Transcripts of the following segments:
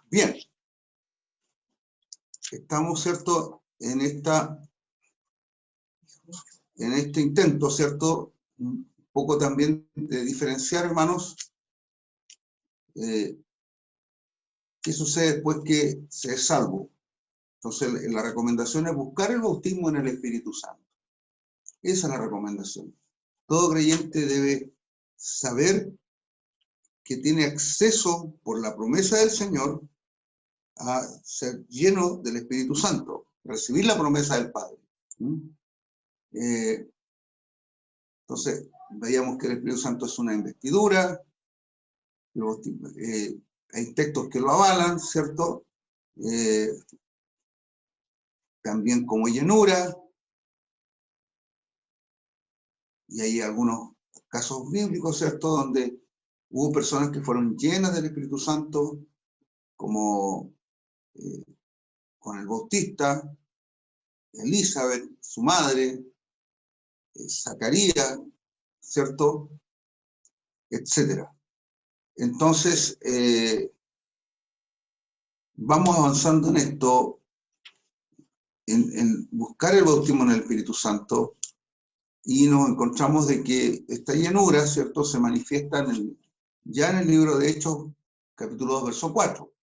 Bien, estamos, ¿cierto?, en este intento, ¿cierto?, un poco también de diferenciar, hermanos, qué sucede después que se es salvo. Entonces, la recomendación es buscar el bautismo en el Espíritu Santo. Esa es la recomendación. Todo creyente debe saber que tiene acceso por la promesa del Señor a ser lleno del Espíritu Santo, recibir la promesa del Padre. Entonces, veíamos que el Espíritu Santo es una investidura, hay textos que lo avalan, ¿cierto? También como llenura, y hay algunos casos bíblicos, ¿cierto?, donde hubo personas que fueron llenas del Espíritu Santo, como con el Bautista, Elizabeth, su madre, Zacarías, ¿cierto?, etcétera. Entonces, vamos avanzando en esto, en buscar el bautismo en el Espíritu Santo, y nos encontramos de que esta llenura, ¿cierto?, se manifiesta ya en el libro de Hechos, capítulo 2, verso 4.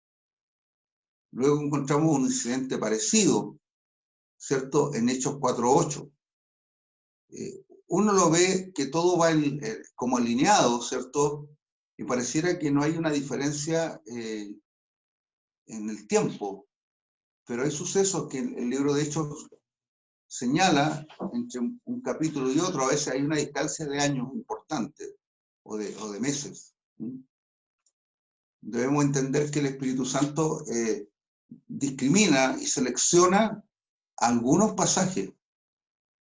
Luego encontramos un incidente parecido, ¿cierto?, en Hechos 4:8. Uno lo ve que todo va como alineado, ¿cierto?, y pareciera que no hay una diferencia en el tiempo, pero hay sucesos que el libro de Hechos señala entre un capítulo y otro. A veces hay una distancia de años importante o de meses. Debemos entender que el Espíritu Santo discrimina y selecciona algunos pasajes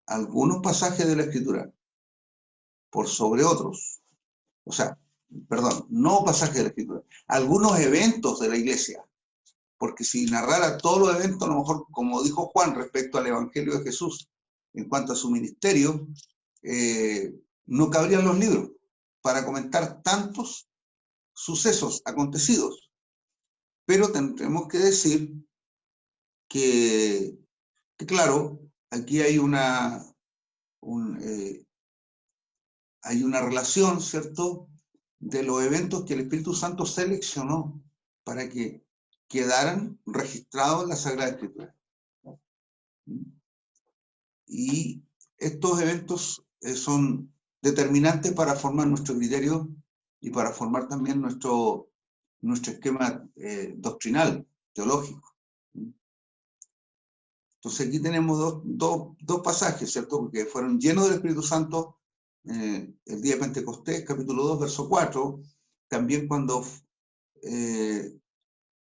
de la Escritura por sobre otros. O sea, perdón, no pasajes de la Escritura, algunos eventos de la iglesia. Porque si narrara todos los eventos, a lo mejor, como dijo Juan respecto al Evangelio de Jesús, en cuanto a su ministerio, no cabrían los libros para comentar tantos sucesos acontecidos. Pero tendremos que decir que claro, aquí hay una relación, ¿cierto?, de los eventos que el Espíritu Santo seleccionó para que quedaran registrados en la Sagrada Escritura. Y estos eventos son determinantes para formar nuestro criterio y para formar también nuestro esquema doctrinal, teológico. Entonces aquí tenemos dos pasajes, ¿cierto?, que fueron llenos del Espíritu Santo el día de Pentecostés, capítulo 2, verso 4, también cuando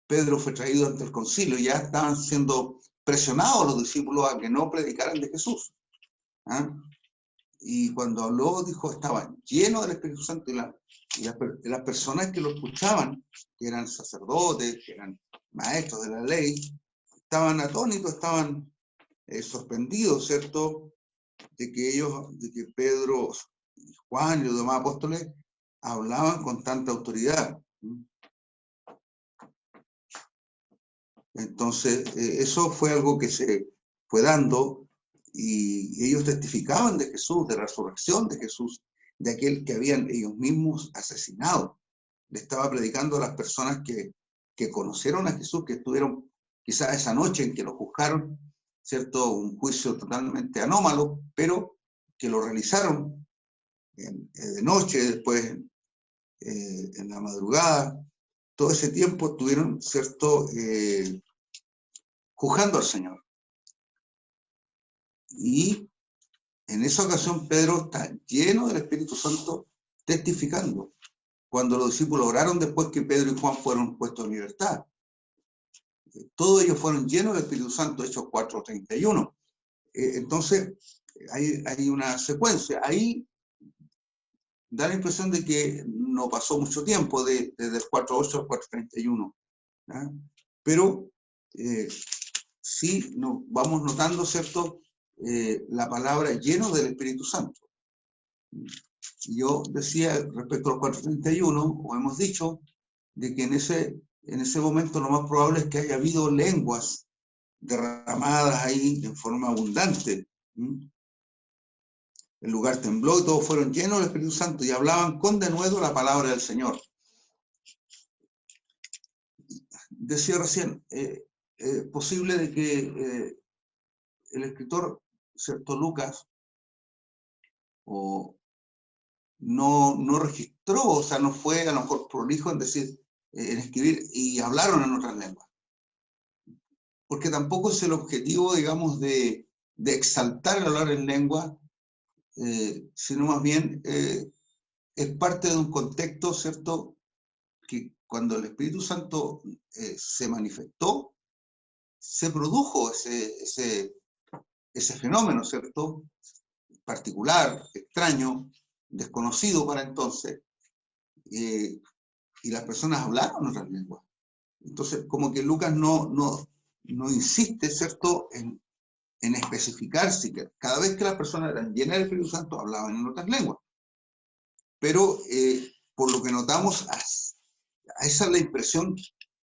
Pedro fue traído ante el concilio, ya estaban siendo presionados los discípulos a que no predicaran de Jesús. Y cuando habló, dijo, estaban llenos del Espíritu Santo, y las personas que lo escuchaban, que eran sacerdotes, que eran maestros de la ley, estaban atónitos, estaban sorprendidos, ¿cierto?, de que Pedro, Juan y los demás apóstoles hablaban con tanta autoridad. Entonces, eso fue algo que se fue dando, y ellos testificaban de Jesús, de la resurrección de Jesús, de aquel que habían ellos mismos asesinado. Le estaba predicando a las personas que conocieron a Jesús, que estuvieron quizás esa noche en que lo juzgaron, ¿cierto?, un juicio totalmente anómalo, pero que lo realizaron de noche, después en la madrugada. Todo ese tiempo estuvieron, ¿cierto?, juzgando al Señor. Y en esa ocasión Pedro está lleno del Espíritu Santo, testificando, cuando los discípulos oraron después que Pedro y Juan fueron puestos en libertad. Todos ellos fueron llenos del Espíritu Santo, Hechos 4:31. Entonces, hay una secuencia. Ahí da la impresión de que no pasó mucho tiempo desde el 4:8 al 4:31. Pero sí vamos notando, ¿cierto?, la palabra lleno del Espíritu Santo. Yo decía respecto al 4:31, o hemos dicho, de que en ese en ese momento lo más probable es que haya habido lenguas derramadas ahí en forma abundante. El lugar tembló y todos fueron llenos del Espíritu Santo y hablaban con denuedo la palabra del Señor. Decía recién, posible de que el escritor, ¿cierto? Lucas, no registró, o sea, no fue a lo mejor prolijo en decir, en escribir, y hablaron en otras lenguas. Porque tampoco es el objetivo, digamos, de exaltar el hablar en lengua, sino más bien es parte de un contexto, ¿cierto? Que cuando el Espíritu Santo se manifestó, se produjo ese fenómeno, ¿cierto? Particular, extraño, desconocido para entonces, y las personas hablaron otras lenguas. Entonces, como que Lucas no insiste, ¿cierto?, en especificar si cada vez que las personas eran llenas del Espíritu Santo hablaban en otras lenguas. Pero por lo que notamos, esa es la impresión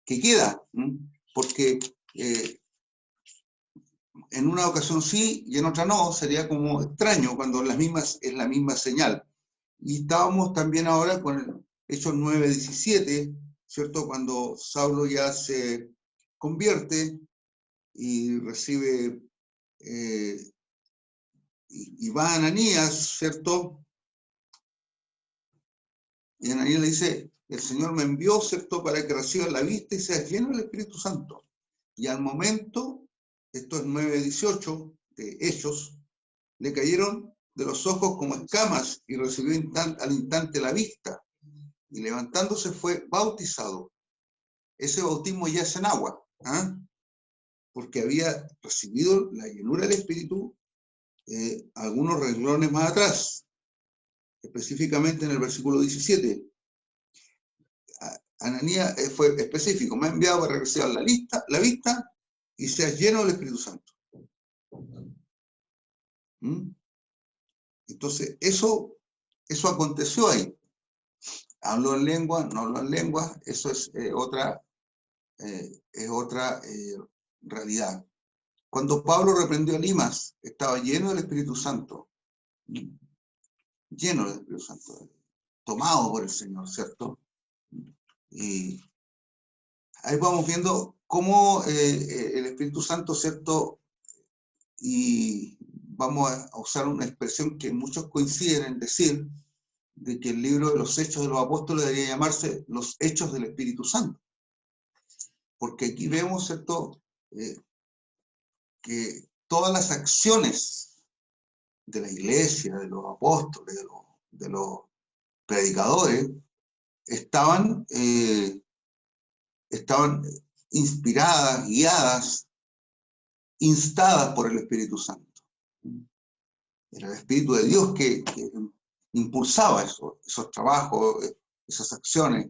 que queda, porque en una ocasión sí y en otra no, sería como extraño cuando es la misma señal. Y estábamos también ahora con el Hechos 9:17, ¿cierto? Cuando Saulo ya se convierte y recibe, y va a Ananías, ¿cierto? Y Ananías le dice, el Señor me envió, ¿cierto?, para que reciba la vista y sea lleno del Espíritu Santo. Y al momento, esto es 9:18 de Hechos, le cayeron de los ojos como escamas y recibió al instante la vista. Y levantándose fue bautizado. Ese bautismo ya es en agua, porque había recibido la llenura del Espíritu algunos renglones más atrás, específicamente en el versículo 17. Ananías fue específico, me ha enviado para recibir la vista y seas lleno del Espíritu Santo. Entonces, eso aconteció ahí. Habló en lengua, no habló en lengua, eso es otra realidad. Cuando Pablo reprendió a Limas, estaba lleno del Espíritu Santo, lleno del Espíritu Santo, tomado por el Señor, ¿cierto? Y ahí vamos viendo cómo el Espíritu Santo, ¿cierto? Y vamos a usar una expresión que muchos coinciden en decir, de que el libro de los Hechos de los Apóstoles debería llamarse los Hechos del Espíritu Santo. Porque aquí vemos, ¿cierto?, que todas las acciones de la iglesia, de los apóstoles, de los predicadores, estaban inspiradas, guiadas, instadas por el Espíritu Santo. Era el Espíritu de Dios que impulsaba esos trabajos, esas acciones.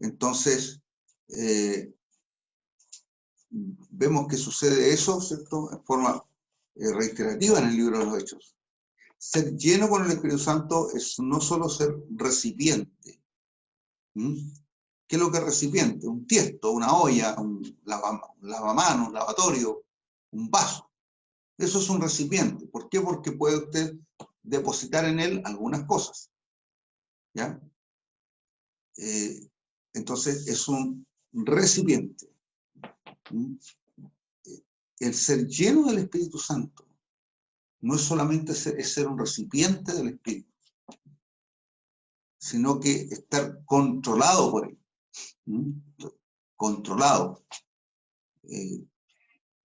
Entonces, vemos que sucede eso, ¿cierto?, en forma reiterativa en el libro de los Hechos. Ser lleno con el Espíritu Santo es no solo ser recipiente. ¿Qué es lo que es recipiente? Un tiesto, una olla, un lavamanos, un lavatorio, un vaso. Eso es un recipiente. ¿Por qué? Porque puede usted depositar en él algunas cosas. ¿Ya? Entonces es un recipiente. El ser lleno del Espíritu Santo no es solamente ser un recipiente del Espíritu, sino que estar controlado por él. Controlado.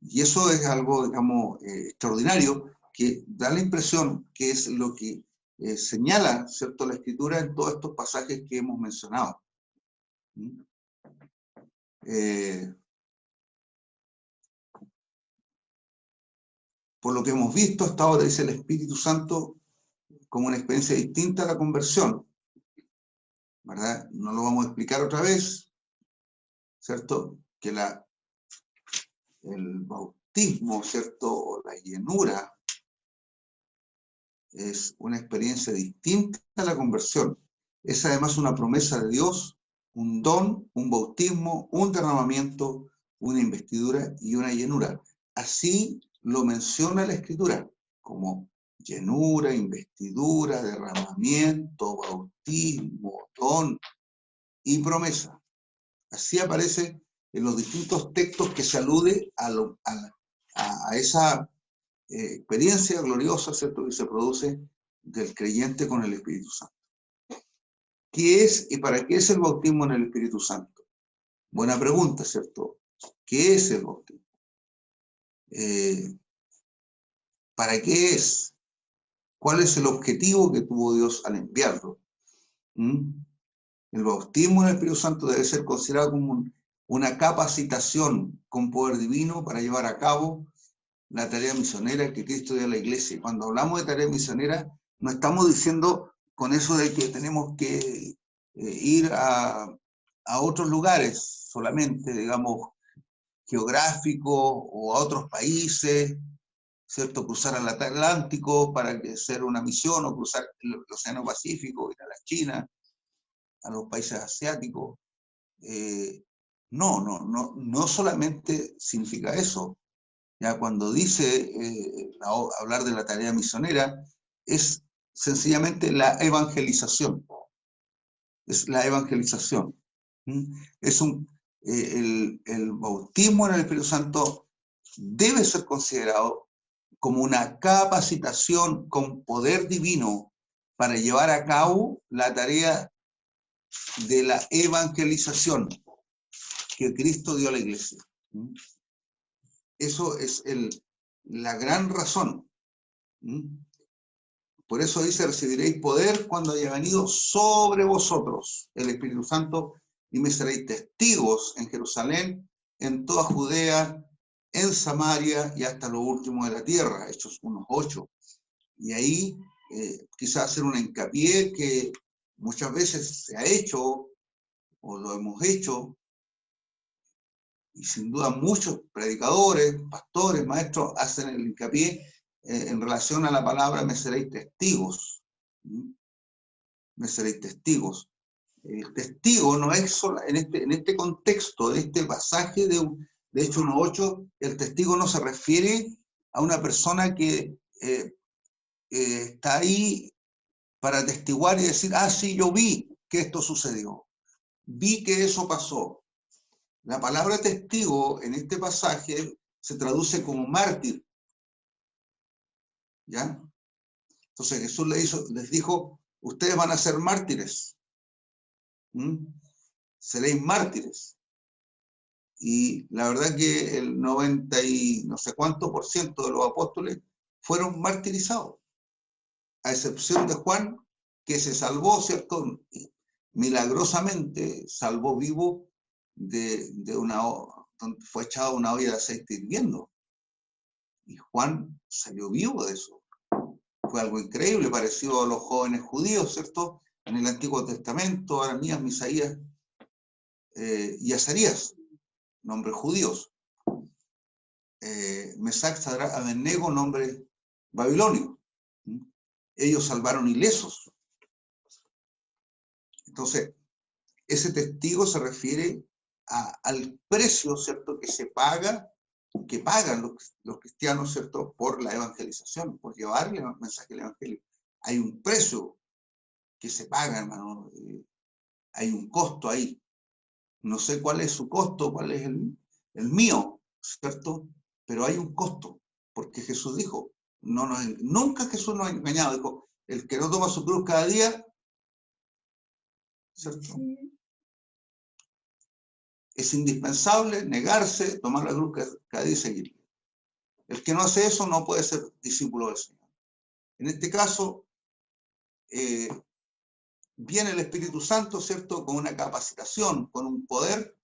Y eso es algo, digamos, extraordinario, que da la impresión que es lo que señala, ¿cierto?, la Escritura en todos estos pasajes que hemos mencionado. Por lo que hemos visto hasta ahora, dice el Espíritu Santo como una experiencia distinta a la conversión, ¿verdad? No lo vamos a explicar otra vez, ¿cierto? Que el bautismo, ¿cierto?, o la llenura, es una experiencia distinta a la conversión. Es además una promesa de Dios un don, un bautismo, un derramamiento, una investidura y una llenura. Así lo menciona la Escritura, como llenura, investidura, derramamiento, bautismo, don y promesa. Así aparece en los distintos textos que se alude a esa experiencia gloriosa, ¿cierto?, que se produce del creyente con el Espíritu Santo. ¿Qué es y para qué es el bautismo en el Espíritu Santo? Buena pregunta, ¿cierto? ¿Qué es el bautismo? ¿Para qué es? ¿Cuál es el objetivo que tuvo Dios al enviarlo? El bautismo en el Espíritu Santo debe ser considerado como una capacitación con poder divino para llevar a cabo la tarea misionera que Cristo dio a la iglesia. Y cuando hablamos de tarea misionera, no estamos diciendo con eso de que tenemos que ir a otros lugares solamente, digamos, geográficos o a otros países, ¿cierto? Cruzar el Atlántico para hacer una misión o cruzar el Océano Pacífico, ir a la China, a los países asiáticos. No solamente significa eso. Ya cuando dice hablar de la tarea misionera, es sencillamente la evangelización. Es la evangelización. Es el bautismo en el Espíritu Santo debe ser considerado como una capacitación con poder divino para llevar a cabo la tarea de la evangelización que Cristo dio a la iglesia. Eso es la gran razón. Por eso dice, recibiréis poder cuando haya venido sobre vosotros el Espíritu Santo y me seréis testigos en Jerusalén, en toda Judea, en Samaria y hasta lo último de la tierra, Hechos 1:8. Y ahí quizás hacer un hincapié que muchas veces se ha hecho o lo hemos hecho, y sin duda muchos predicadores, pastores, maestros hacen el hincapié en relación a la palabra me seréis testigos. Me seréis testigos. El testigo no es solo, en este contexto, en este pasaje de Hechos 1:8, el testigo no se refiere a una persona que está ahí para atestiguar y decir, sí, yo vi que esto sucedió, vi que eso pasó. La palabra testigo en este pasaje se traduce como mártir. ¿Ya? Entonces Jesús les dijo, ustedes van a ser mártires. Seréis mártires. Y la verdad que el 90 y no sé cuánto por ciento de los apóstoles fueron martirizados, a excepción de Juan, que se salvó, ¿cierto? Milagrosamente salvó vivo de una donde fue echado una olla de aceite hirviendo. Y Juan salió vivo de eso. Fue algo increíble, parecido a los jóvenes judíos, ¿cierto? En el Antiguo Testamento, Ananías, Misaías y Azarías, nombres judíos. Mesac, Sadrach, Abednego, nombres babilonios. Ellos salvaron ilesos. Entonces, ese testigo se refiere al precio, ¿cierto?, que pagan los cristianos, ¿cierto?, por la evangelización, por llevar el mensaje del evangelio. Hay un precio que se paga, hermano. Hay un costo ahí. No sé cuál es su costo, cuál es el mío, ¿cierto? Pero hay un costo, porque Jesús dijo, nunca Jesús nos ha engañado, dijo, el que no toma su cruz cada día, ¿cierto? Sí. Es indispensable negarse, tomar la cruz cada día y seguirle. El que no hace eso no puede ser discípulo del Señor. En este caso, viene el Espíritu Santo, ¿cierto?, con una capacitación, con un poder,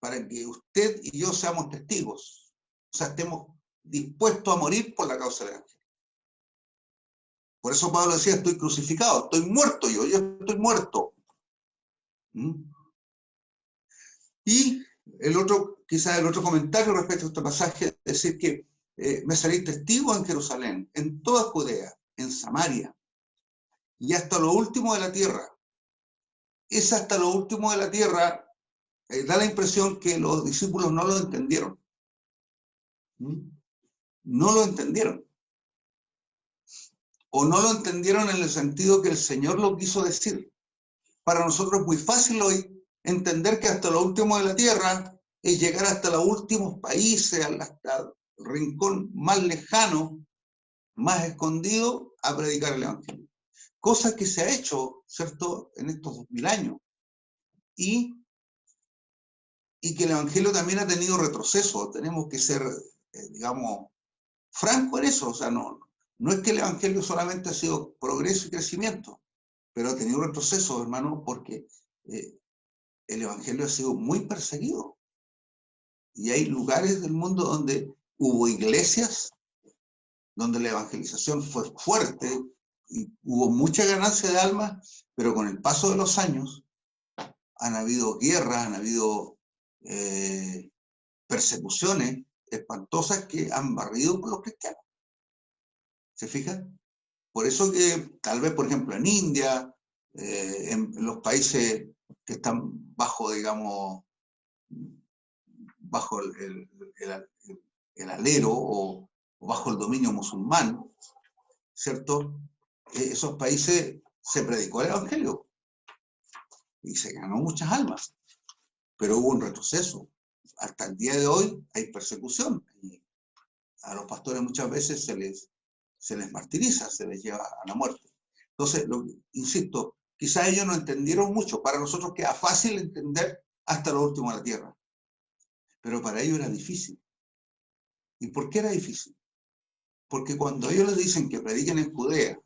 para que usted y yo seamos testigos. O sea, estemos dispuestos a morir por la causa del Evangelio. Por eso Pablo decía, estoy crucificado, estoy muerto yo estoy muerto. Y quizás el otro comentario respecto a este pasaje es decir que me seréis testigo en Jerusalén, en toda Judea, en Samaria, y hasta lo último de la tierra. es hasta lo último de la tierra, da la impresión que los discípulos no lo entendieron. No lo entendieron. O no lo entendieron en el sentido que el Señor lo quiso decir. Para nosotros es muy fácil hoy entender que hasta lo último de la tierra es llegar hasta los últimos países, hasta el rincón más lejano, más escondido, a predicar el Evangelio. Cosa que se ha hecho, ¿cierto?, en estos 2000 años. Y que el Evangelio también ha tenido retroceso. Tenemos que ser, digamos, francos en eso. O sea, no es que el Evangelio solamente ha sido progreso y crecimiento, pero ha tenido retroceso, hermano, porque el Evangelio ha sido muy perseguido. Y hay lugares del mundo donde hubo iglesias, donde la evangelización fue fuerte y hubo mucha ganancia de almas, pero con el paso de los años han habido guerras, han habido persecuciones espantosas que han barrido por los cristianos. ¿Se fijan? Por eso que tal vez, por ejemplo, en India, en los países que están bajo, digamos, bajo el alero o bajo el dominio musulmán, ¿cierto? Esos países se predicó el Evangelio y se ganó muchas almas, pero hubo un retroceso. Hasta el día de hoy hay persecución y a los pastores muchas veces se les martiriza, se les lleva a la muerte. Entonces, insisto, quizás ellos no entendieron mucho. Para nosotros queda fácil entender hasta lo último de la tierra, pero para ellos era difícil. ¿Y por qué era difícil? Porque cuando ellos les dicen que prediquen en Judea,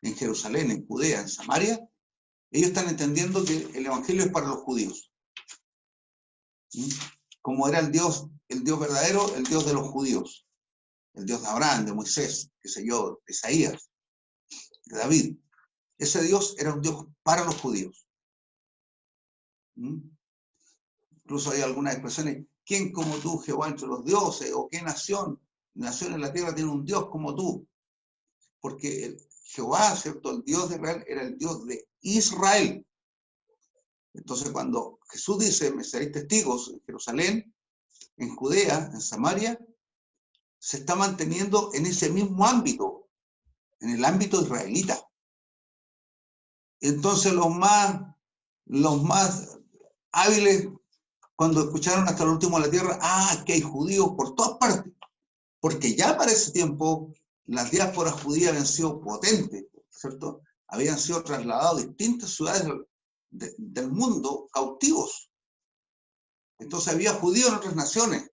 en Jerusalén, en Judea, en Samaria, ellos están entendiendo que el Evangelio es para los judíos. ¿Sí? Como era el Dios verdadero, el Dios de los judíos, el Dios de Abraham, de Moisés, qué sé yo, de Isaías, de David. Ese Dios era un Dios para los judíos. Incluso hay algunas expresiones, ¿quién como tú, Jehová, entre los dioses? ¿O qué nación en la tierra tiene un Dios como tú? Porque Jehová, ¿cierto? El Dios de Israel era el Dios de Israel. Entonces cuando Jesús dice, me seréis testigos en Jerusalén, en Judea, en Samaria, se está manteniendo en ese mismo ámbito, en el ámbito israelita. Entonces los más hábiles, cuando escucharon hasta el último de la tierra, que hay judíos por todas partes, porque ya para ese tiempo las diásporas judías habían sido potentes, ¿cierto? Habían sido trasladados a distintas ciudades del mundo cautivos. Entonces había judíos en otras naciones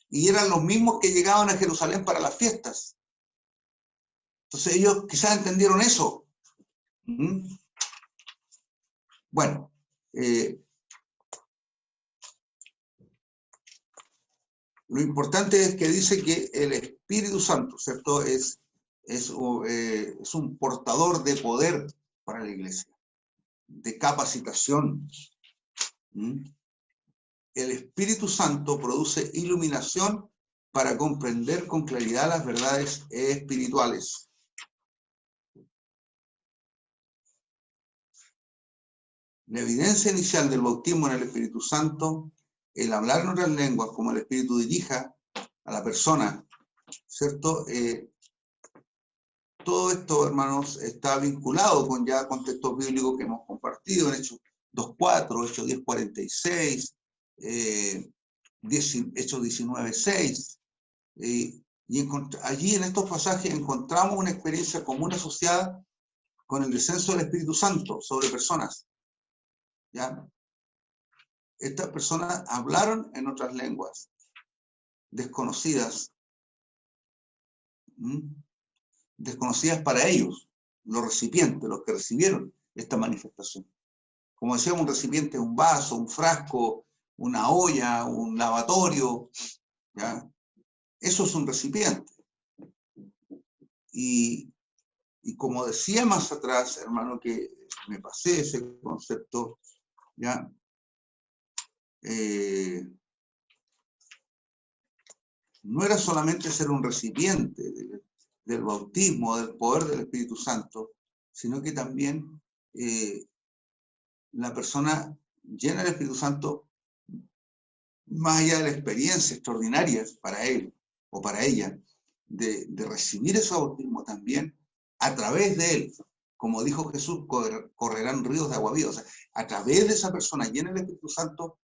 y eran los mismos que llegaban a Jerusalén para las fiestas. Entonces ellos quizás entendieron eso. Bueno, lo importante es que dice que el Espíritu Santo, ¿cierto? Es un portador de poder para la iglesia, de capacitación. El Espíritu Santo produce iluminación para comprender con claridad las verdades espirituales. La evidencia inicial del bautismo en el Espíritu Santo, el hablar en otras lenguas, como el Espíritu dirija a la persona, ¿cierto? Todo esto, hermanos, está vinculado con ya textos bíblicos que hemos compartido en Hechos 2.4, Hechos 10.46, Hechos 19.6. Y allí en estos pasajes encontramos una experiencia común asociada con el descenso del Espíritu Santo sobre personas. ¿Ya? Estas personas hablaron en otras lenguas desconocidas, desconocidas para ellos, los recipientes, los que recibieron esta manifestación. Como decíamos, un recipiente, un vaso, un frasco, una olla, un lavatorio, ¿ya? Eso es un recipiente. Y como decía más atrás, hermano, que me pasé ese concepto, ¿ya? No era solamente ser un recipiente del bautismo, del poder del Espíritu Santo, sino que también la persona llena del Espíritu Santo, más allá de la experiencia extraordinaria para él o para ella, de recibir ese bautismo también, a través de él, como dijo Jesús, correrán ríos de agua viva. O sea, a través de esa persona llena del Espíritu Santo,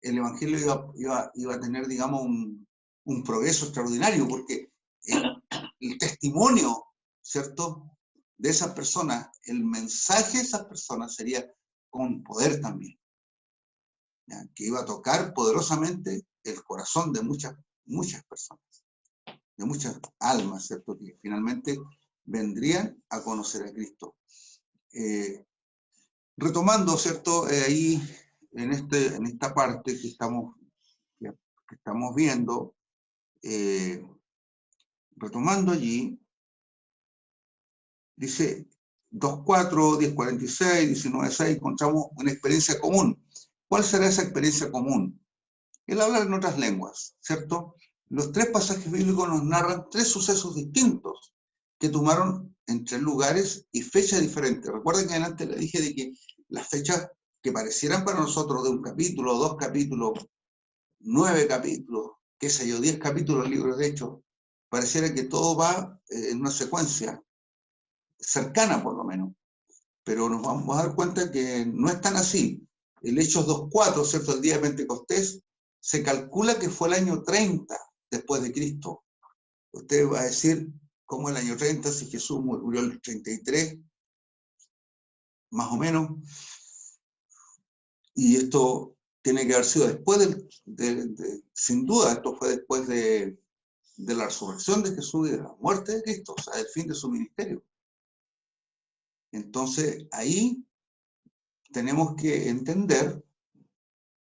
el Evangelio iba a tener, digamos, un progreso extraordinario, porque el testimonio, ¿cierto?, de esas personas, el mensaje de esas personas sería con poder también, ¿ya?, que iba a tocar poderosamente el corazón de muchas personas, de muchas almas, ¿cierto?, que finalmente vendrían a conocer a Cristo. Retomando, ¿cierto?, ahí en esta parte que estamos viendo, retomando allí, dice 2.4, 10.46, 19.6, encontramos una experiencia común. ¿Cuál será esa experiencia común? Él habla en otras lenguas, ¿cierto? Los tres pasajes bíblicos nos narran tres sucesos distintos que tomaron en tres lugares y fechas diferentes. Recuerden que adelante le dije de que las fechas que parecieran para nosotros de un capítulo, 2 capítulos, 9 capítulos, qué sé yo, 10 capítulos del libro de Hechos, pareciera que todo va en una secuencia cercana por lo menos, pero nos vamos a dar cuenta que no es tan así. El Hechos 2.4, ¿cierto?, el día de Pentecostés, se calcula que fue el año 30 después de Cristo. Usted va a decir, ¿cómo el año 30 si Jesús murió el 33? Más o menos. Y esto tiene que haber sido después sin duda, esto fue después de la resurrección de Jesús y de la muerte de Cristo, o sea, del fin de su ministerio. Entonces, ahí tenemos que entender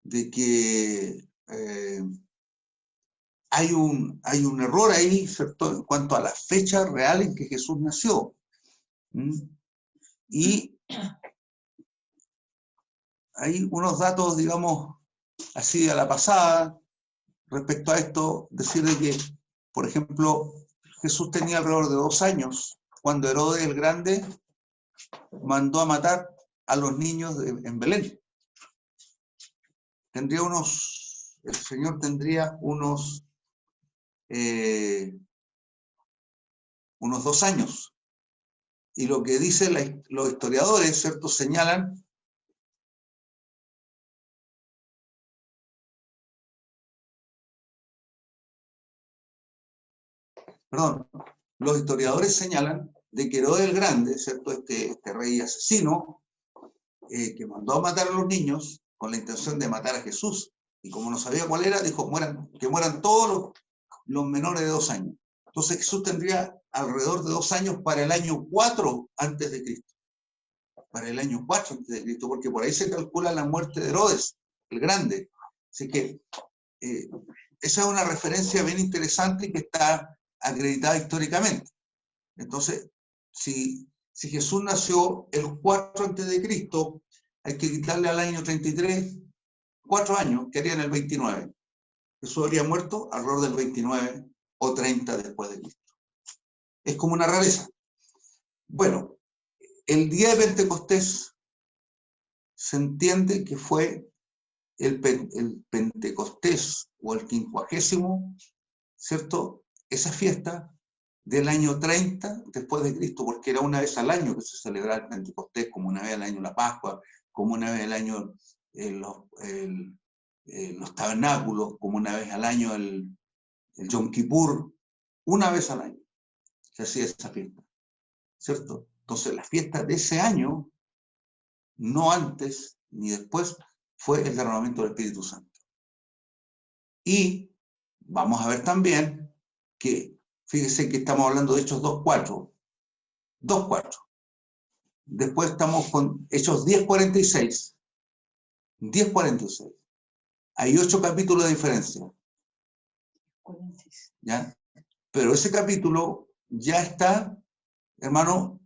de que hay un error ahí, ¿cierto?, en cuanto a la fecha real en que Jesús nació. Y hay unos datos, digamos, así a la pasada, respecto a esto, decirle que, por ejemplo, Jesús tenía alrededor de 2 años, cuando Herodes el Grande mandó a matar a los niños en Belén. El Señor tendría unos 2 años. Y lo que dicen los historiadores, ¿cierto?, señalan los historiadores señalan de que Herodes el Grande, ¿cierto?, este rey asesino, que mandó a matar a los niños con la intención de matar a Jesús. Y como no sabía cuál era, dijo que mueran todos los menores de 2 años. Entonces Jesús tendría alrededor de 2 años para el año 4 antes de Cristo. Para el año 4 antes de Cristo, porque por ahí se calcula la muerte de Herodes el Grande. Así que esa es una referencia bien interesante y que está acreditada históricamente. Entonces, si Jesús nació el 4 antes de Cristo, hay que quitarle al año 33, 4 años, que harían el 29. Jesús habría muerto alrededor del 29 o 30 después de Cristo. Es como una rareza. Bueno, el día de Pentecostés se entiende que fue el Pentecostés o el 50º, ¿cierto?, esa fiesta del año 30 después de Cristo, porque era una vez al año que se celebraba el Pentecostés, como una vez al año la Pascua, como una vez al año los tabernáculos, como una vez al año el Yom Kippur, una vez al año se hacía esa fiesta, ¿cierto? Entonces la fiesta de ese año, no antes ni después, fue el derramamiento del Espíritu Santo. Y vamos a ver también que, fíjese que estamos hablando de Hechos 2.4. 2.4. Después estamos con Hechos 10.46. 10.46. Hay 8 capítulos de diferencia. ¿Ya? Pero ese capítulo ya está, hermano,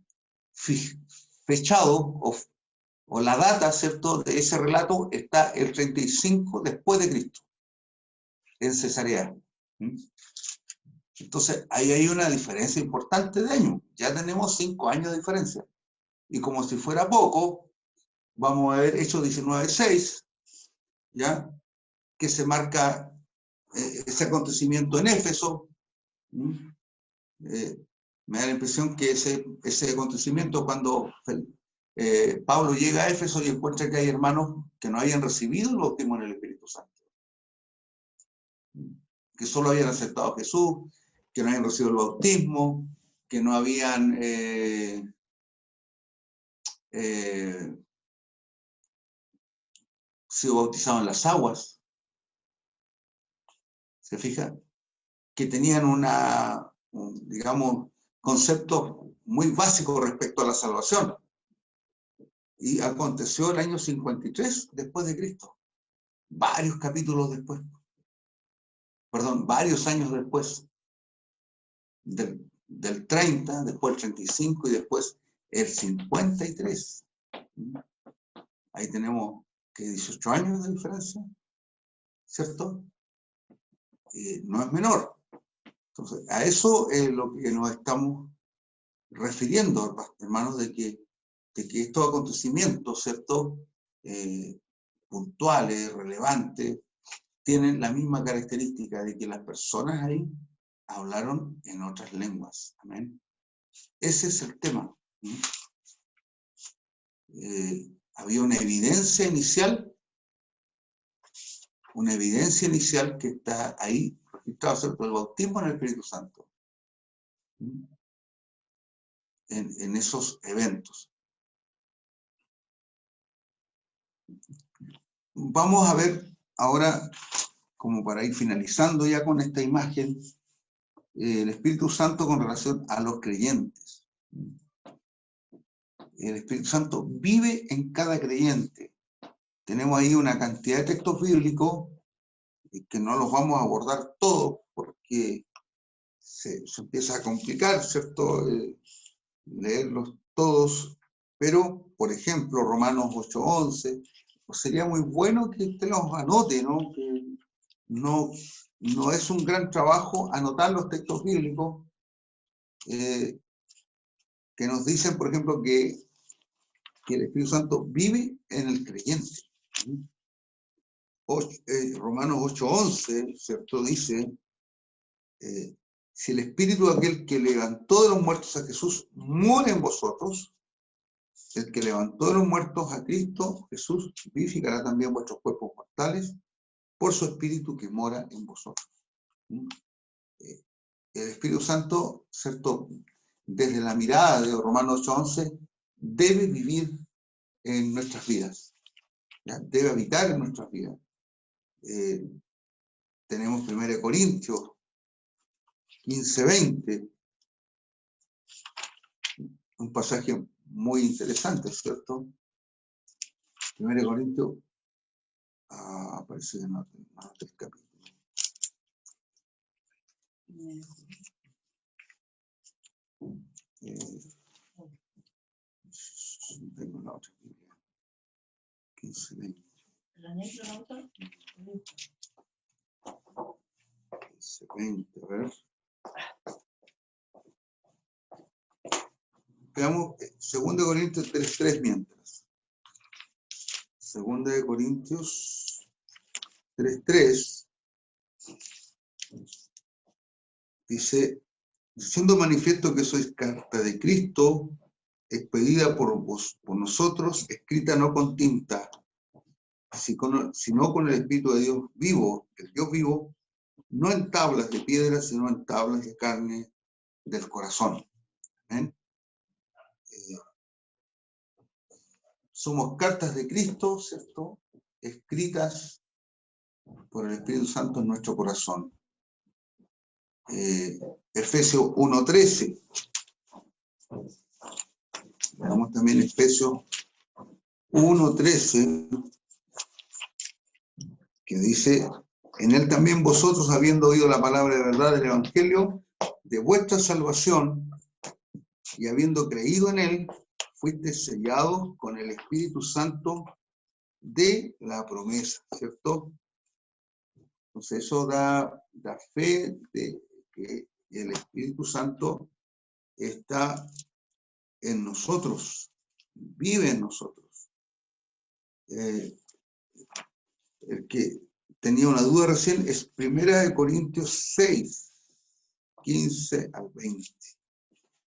fechado, o la data, ¿cierto?, de ese relato está el 35 después de Cristo, en Cesarea. Entonces, ahí hay una diferencia importante de años. Ya tenemos 5 años de diferencia. Y como si fuera poco, vamos a ver Hechos 19:6, ¿ya? Que se marca ese acontecimiento en Éfeso. Me da la impresión que ese acontecimiento, cuando Pablo llega a Éfeso y encuentra que hay hermanos que no habían recibido el bautismo en el Espíritu Santo, que solo habían aceptado a Jesús, que no habían recibido el bautismo, que no habían sido bautizados en las aguas. ¿Se fija? Que tenían digamos, conceptos muy básicos respecto a la salvación. Y aconteció el año 53 después de Cristo, varios capítulos después, perdón, varios años después, del 30, después el 35 y después el 53. Ahí tenemos que 18 años de diferencia, ¿cierto? No es menor. Entonces, a eso es lo que nos estamos refiriendo, hermanos, de que estos acontecimientos, ¿cierto? Puntuales, relevantes, tienen la misma característica de que las personas ahí hablaron en otras lenguas. Amén. Ese es el tema. Había una evidencia inicial que está ahí registrada, ¿cierto? El bautismo en el Espíritu Santo. En esos eventos. Vamos a ver ahora, como para ir finalizando ya con esta imagen, el Espíritu Santo con relación a los creyentes. El Espíritu Santo vive en cada creyente. Tenemos ahí una cantidad de textos bíblicos que no los vamos a abordar todos porque se empieza a complicar, ¿cierto? Leerlos todos, pero, por ejemplo, Romanos 8:11, pues sería muy bueno que usted los anote, ¿no? Que no es un gran trabajo anotar los textos bíblicos que nos dicen, por ejemplo, que el Espíritu Santo vive en el creyente. Romanos 8:11, ¿cierto? Dice, si el Espíritu de aquel que levantó de los muertos a Jesús mora en vosotros, el que levantó de los muertos a Cristo, Jesús, vivificará también vuestros cuerpos mortales por su Espíritu que mora en vosotros. El Espíritu Santo, ¿cierto? Desde la mirada de Romanos 8:11, debe vivir en nuestras vidas, ¿ya? Debe habitar en nuestras vidas. Tenemos 1 Corintios 15:20, un pasaje muy interesante, ¿cierto? 1 Corintios, parece que no el capítulo. Tengo la otra Biblia. 15:20. ¿La negra, la otra? 15:20, a ver. Veamos 2 Corintios 3:3 mientras. 2 Corintios 3:3 dice, siendo manifiesto que sois carta de Cristo, expedida por nosotros, escrita no con tinta, sino con el Espíritu de Dios vivo, el Dios vivo, no en tablas de piedra, sino en tablas de carne del corazón. Somos cartas de Cristo, ¿cierto? Escritas por el Espíritu Santo en nuestro corazón. Efesios 1:13. Veamos también Efesios 1:13, que dice, en él también vosotros, habiendo oído la palabra de verdad del Evangelio, de vuestra salvación, y habiendo creído en él, fuisteis sellados con el Espíritu Santo de la promesa, ¿cierto? Entonces eso da fe de que el Espíritu Santo está en nosotros, vive en nosotros. el que tenía una duda recién, es 1 Corintios 6, 15 al 20.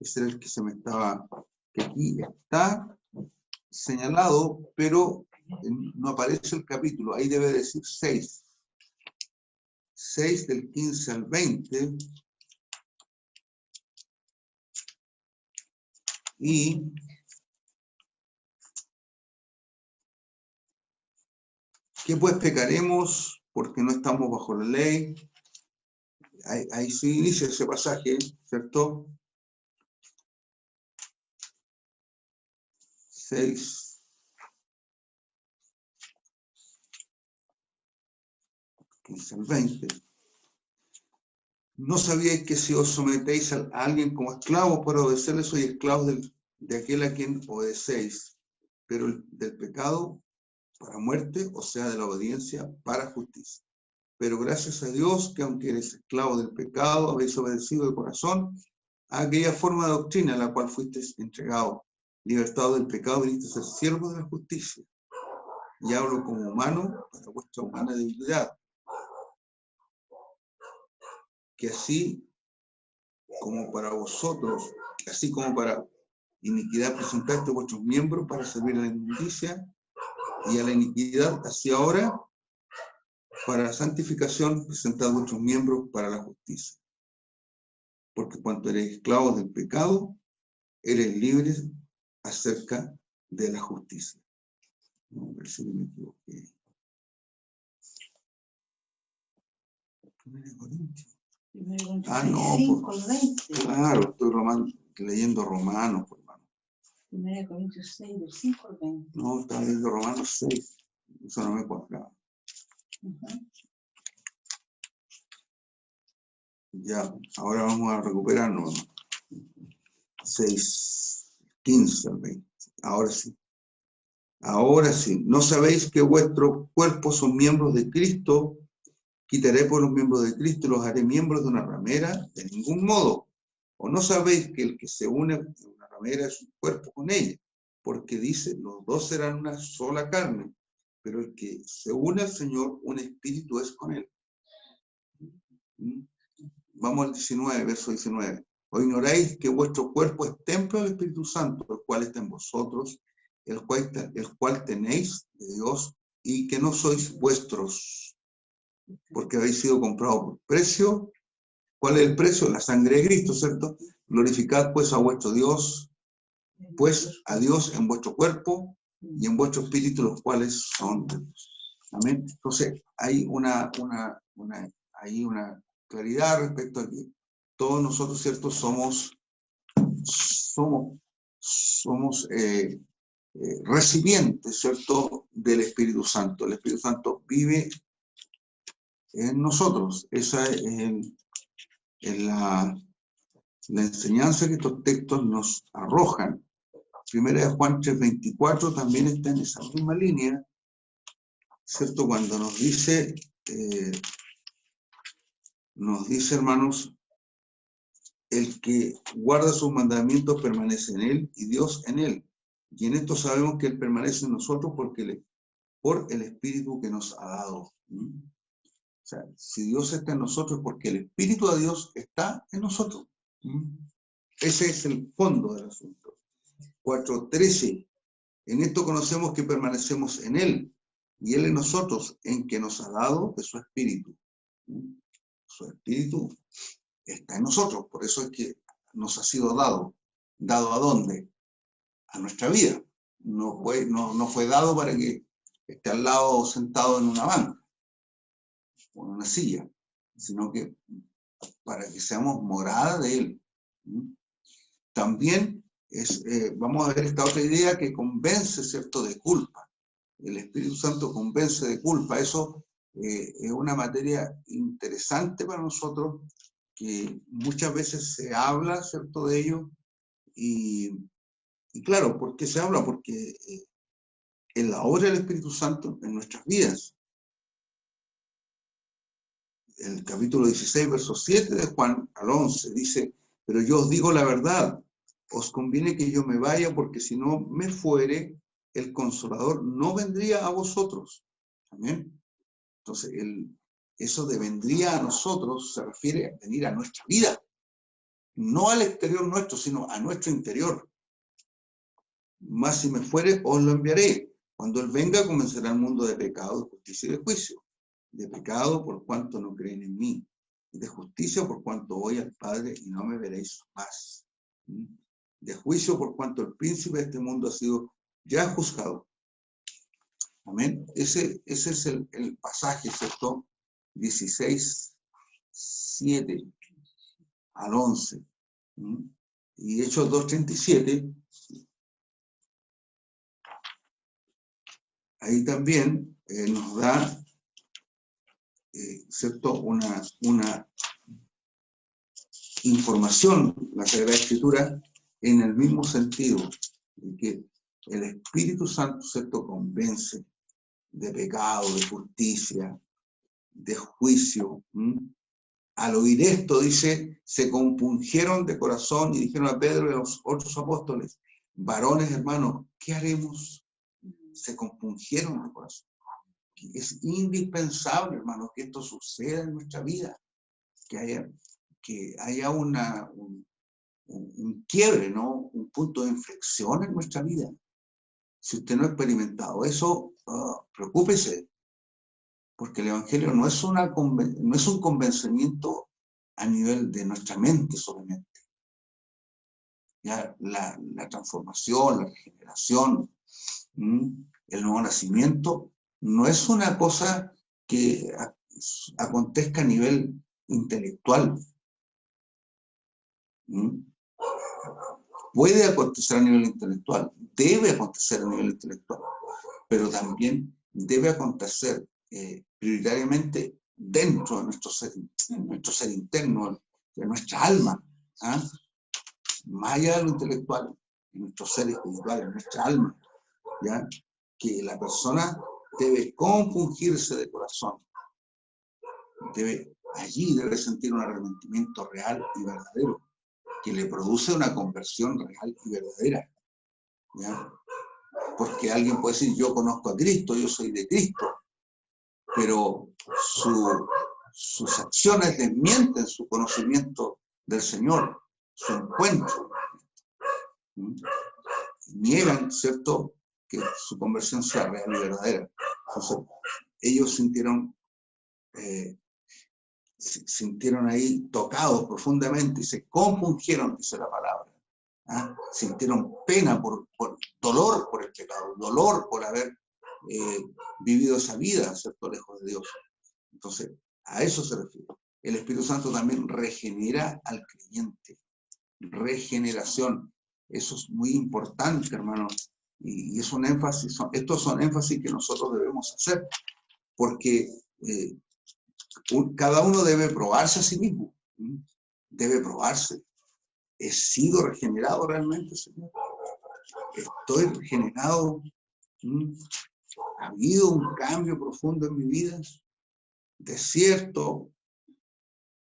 Ese era el que se me estaba, que aquí está señalado, pero no aparece el capítulo, ahí debe decir 6. 6 del 15 al 20. Y ¿qué pues pecaremos? Porque no estamos bajo la ley. Ahí se inicia ese pasaje, ¿cierto? 6, 15 al 20. ¿No sabíais que si os sometéis a alguien como esclavos para obedecerle, sois esclavos de aquel a quien obedecéis, pero del pecado para muerte, o sea, de la obediencia para justicia? Pero gracias a Dios que aunque eres esclavo del pecado, habéis obedecido de corazón a aquella forma de doctrina a la cual fuisteis entregado. Libertado del pecado, viniste a ser siervo de la justicia. Y hablo como humano para vuestra humana debilidad. Que así como para vosotros, así como para iniquidad presentaste vuestros miembros para servir a la inmundicia, y a la iniquidad, así ahora, para la santificación, presentad vuestros miembros para la justicia. Porque cuando eres esclavos del pecado, eres libres acerca de la justicia. No, a ver si me equivoqué. 1 Corintios. No, 5 al 20. Claro, estoy leyendo Romanos, hermano. 1 Corintios 6, del 5 al 20. No, estaba leyendo Romanos 6. Eso no me cuadra. Ya, ahora vamos a recuperarnos. 6, 15 al 20. Ahora sí. Ahora sí. ¿No sabéis que vuestros cuerpos son miembros de Cristo? Quitaré por los miembros de Cristo y los haré miembros de una ramera. De ningún modo. ¿O no sabéis que el que se une a una ramera es un cuerpo con ella? Porque dice, los dos serán una sola carne. Pero el que se une al Señor, un espíritu es con él. Vamos al 19, verso 19. ¿O ignoráis que vuestro cuerpo es templo del Espíritu Santo, el cual está en vosotros, el cual tenéis de Dios, y que no sois vuestros, porque habéis sido comprados por precio? ¿Cuál es el precio? La sangre de Cristo, ¿cierto? Glorificad pues a vuestro Dios, pues a Dios en vuestro cuerpo y en vuestro espíritu, los cuales son de Dios. Amén. Entonces, hay una claridad respecto a que todos nosotros, ¿cierto? Somos recipientes, ¿cierto? Del Espíritu Santo. El Espíritu Santo vive en nosotros. Esa es la enseñanza que estos textos nos arrojan. Primera de Juan 3:24 también está en esa misma línea, ¿cierto? Cuando nos dice, hermanos, el que guarda sus mandamientos permanece en él y Dios en él. Y en esto sabemos que él permanece en nosotros por el Espíritu que nos ha dado. O sea, si Dios está en nosotros, porque el Espíritu de Dios está en nosotros. Ese es el fondo del asunto. 4:13. En esto conocemos que permanecemos en él y él en nosotros, en que nos ha dado de su Espíritu. Su Espíritu está en nosotros, por eso es que nos ha sido dado. ¿Dado a dónde? A nuestra vida. No fue dado para que esté al lado sentado en una banca o en una silla, sino que para que seamos morada de él. También vamos a ver esta otra idea que convence, ¿cierto?, de culpa. El Espíritu Santo convence de culpa. Eso es una materia interesante para nosotros, que muchas veces se habla, ¿cierto?, de ello. Y claro, ¿por qué se habla? Porque en la obra del Espíritu Santo en nuestras vidas. El capítulo 16, verso 7 de Juan al 11, dice, pero yo os digo la verdad, os conviene que yo me vaya, porque si no me fuere, el Consolador no vendría a vosotros. Amén. Entonces, eso de vendría a nosotros se refiere a venir a nuestra vida. No al exterior nuestro, sino a nuestro interior. Mas si me fuere, os lo enviaré. Cuando Él venga, convencerá al mundo de pecado, de justicia y de juicio. De pecado, por cuanto no creen en mí. Y de justicia, por cuanto voy al Padre y no me veréis más. De juicio, por cuanto el príncipe de este mundo ha sido ya juzgado. Amén. Ese es el pasaje, ¿cierto? 16, 7 al 11. Y Hechos 2:37, ahí también nos da, ¿cierto? Una información, la Sagrada Escritura, en el mismo sentido, de que el Espíritu Santo, ¿cierto?, convence de pecado, de justicia, de juicio. Al oír esto, dice, se compungieron de corazón y dijeron a Pedro y a los otros apóstoles: varones, hermanos, ¿qué haremos? Se compungieron de corazón. Es indispensable, hermanos, que esto suceda en nuestra vida, que haya un quiebre, ¿no? Un punto de inflexión en nuestra vida. Si usted no ha experimentado eso, preocúpese, porque el Evangelio no es un convencimiento a nivel de nuestra mente solamente. Ya la transformación, la regeneración, el nuevo nacimiento, no es una cosa que acontezca a nivel intelectual. Puede acontecer a nivel intelectual, debe acontecer a nivel intelectual, pero también debe acontecer prioritariamente dentro de nuestro ser interno, de nuestra alma, más allá de lo intelectual, en nuestro ser espiritual, en nuestra alma, ¿ya? Que la persona debe compungirse de corazón, allí debe sentir un arrepentimiento real y verdadero, que le produce una conversión real y verdadera, ¿ya? Porque alguien puede decir: yo conozco a Cristo, yo soy de Cristo, pero sus acciones desmienten su conocimiento del Señor, su encuentro. Niegan, ¿cierto?, que su conversión sea real y verdadera. Entonces, ellos sintieron ahí tocados profundamente y se compungieron, dice la palabra. Sintieron pena por dolor por el pecado, dolor por haber vivido esa vida, ¿cierto?, lejos de Dios. Entonces, a eso se refiere. El Espíritu Santo también regenera al creyente. Regeneración. Eso es muy importante, hermano. Y es un énfasis, estos son énfasis que nosotros debemos hacer, porque cada uno debe probarse a sí mismo. Debe probarse. ¿He sido regenerado realmente, Señor? ¿Estoy regenerado? ¿Ha habido un cambio profundo en mi vida? De cierto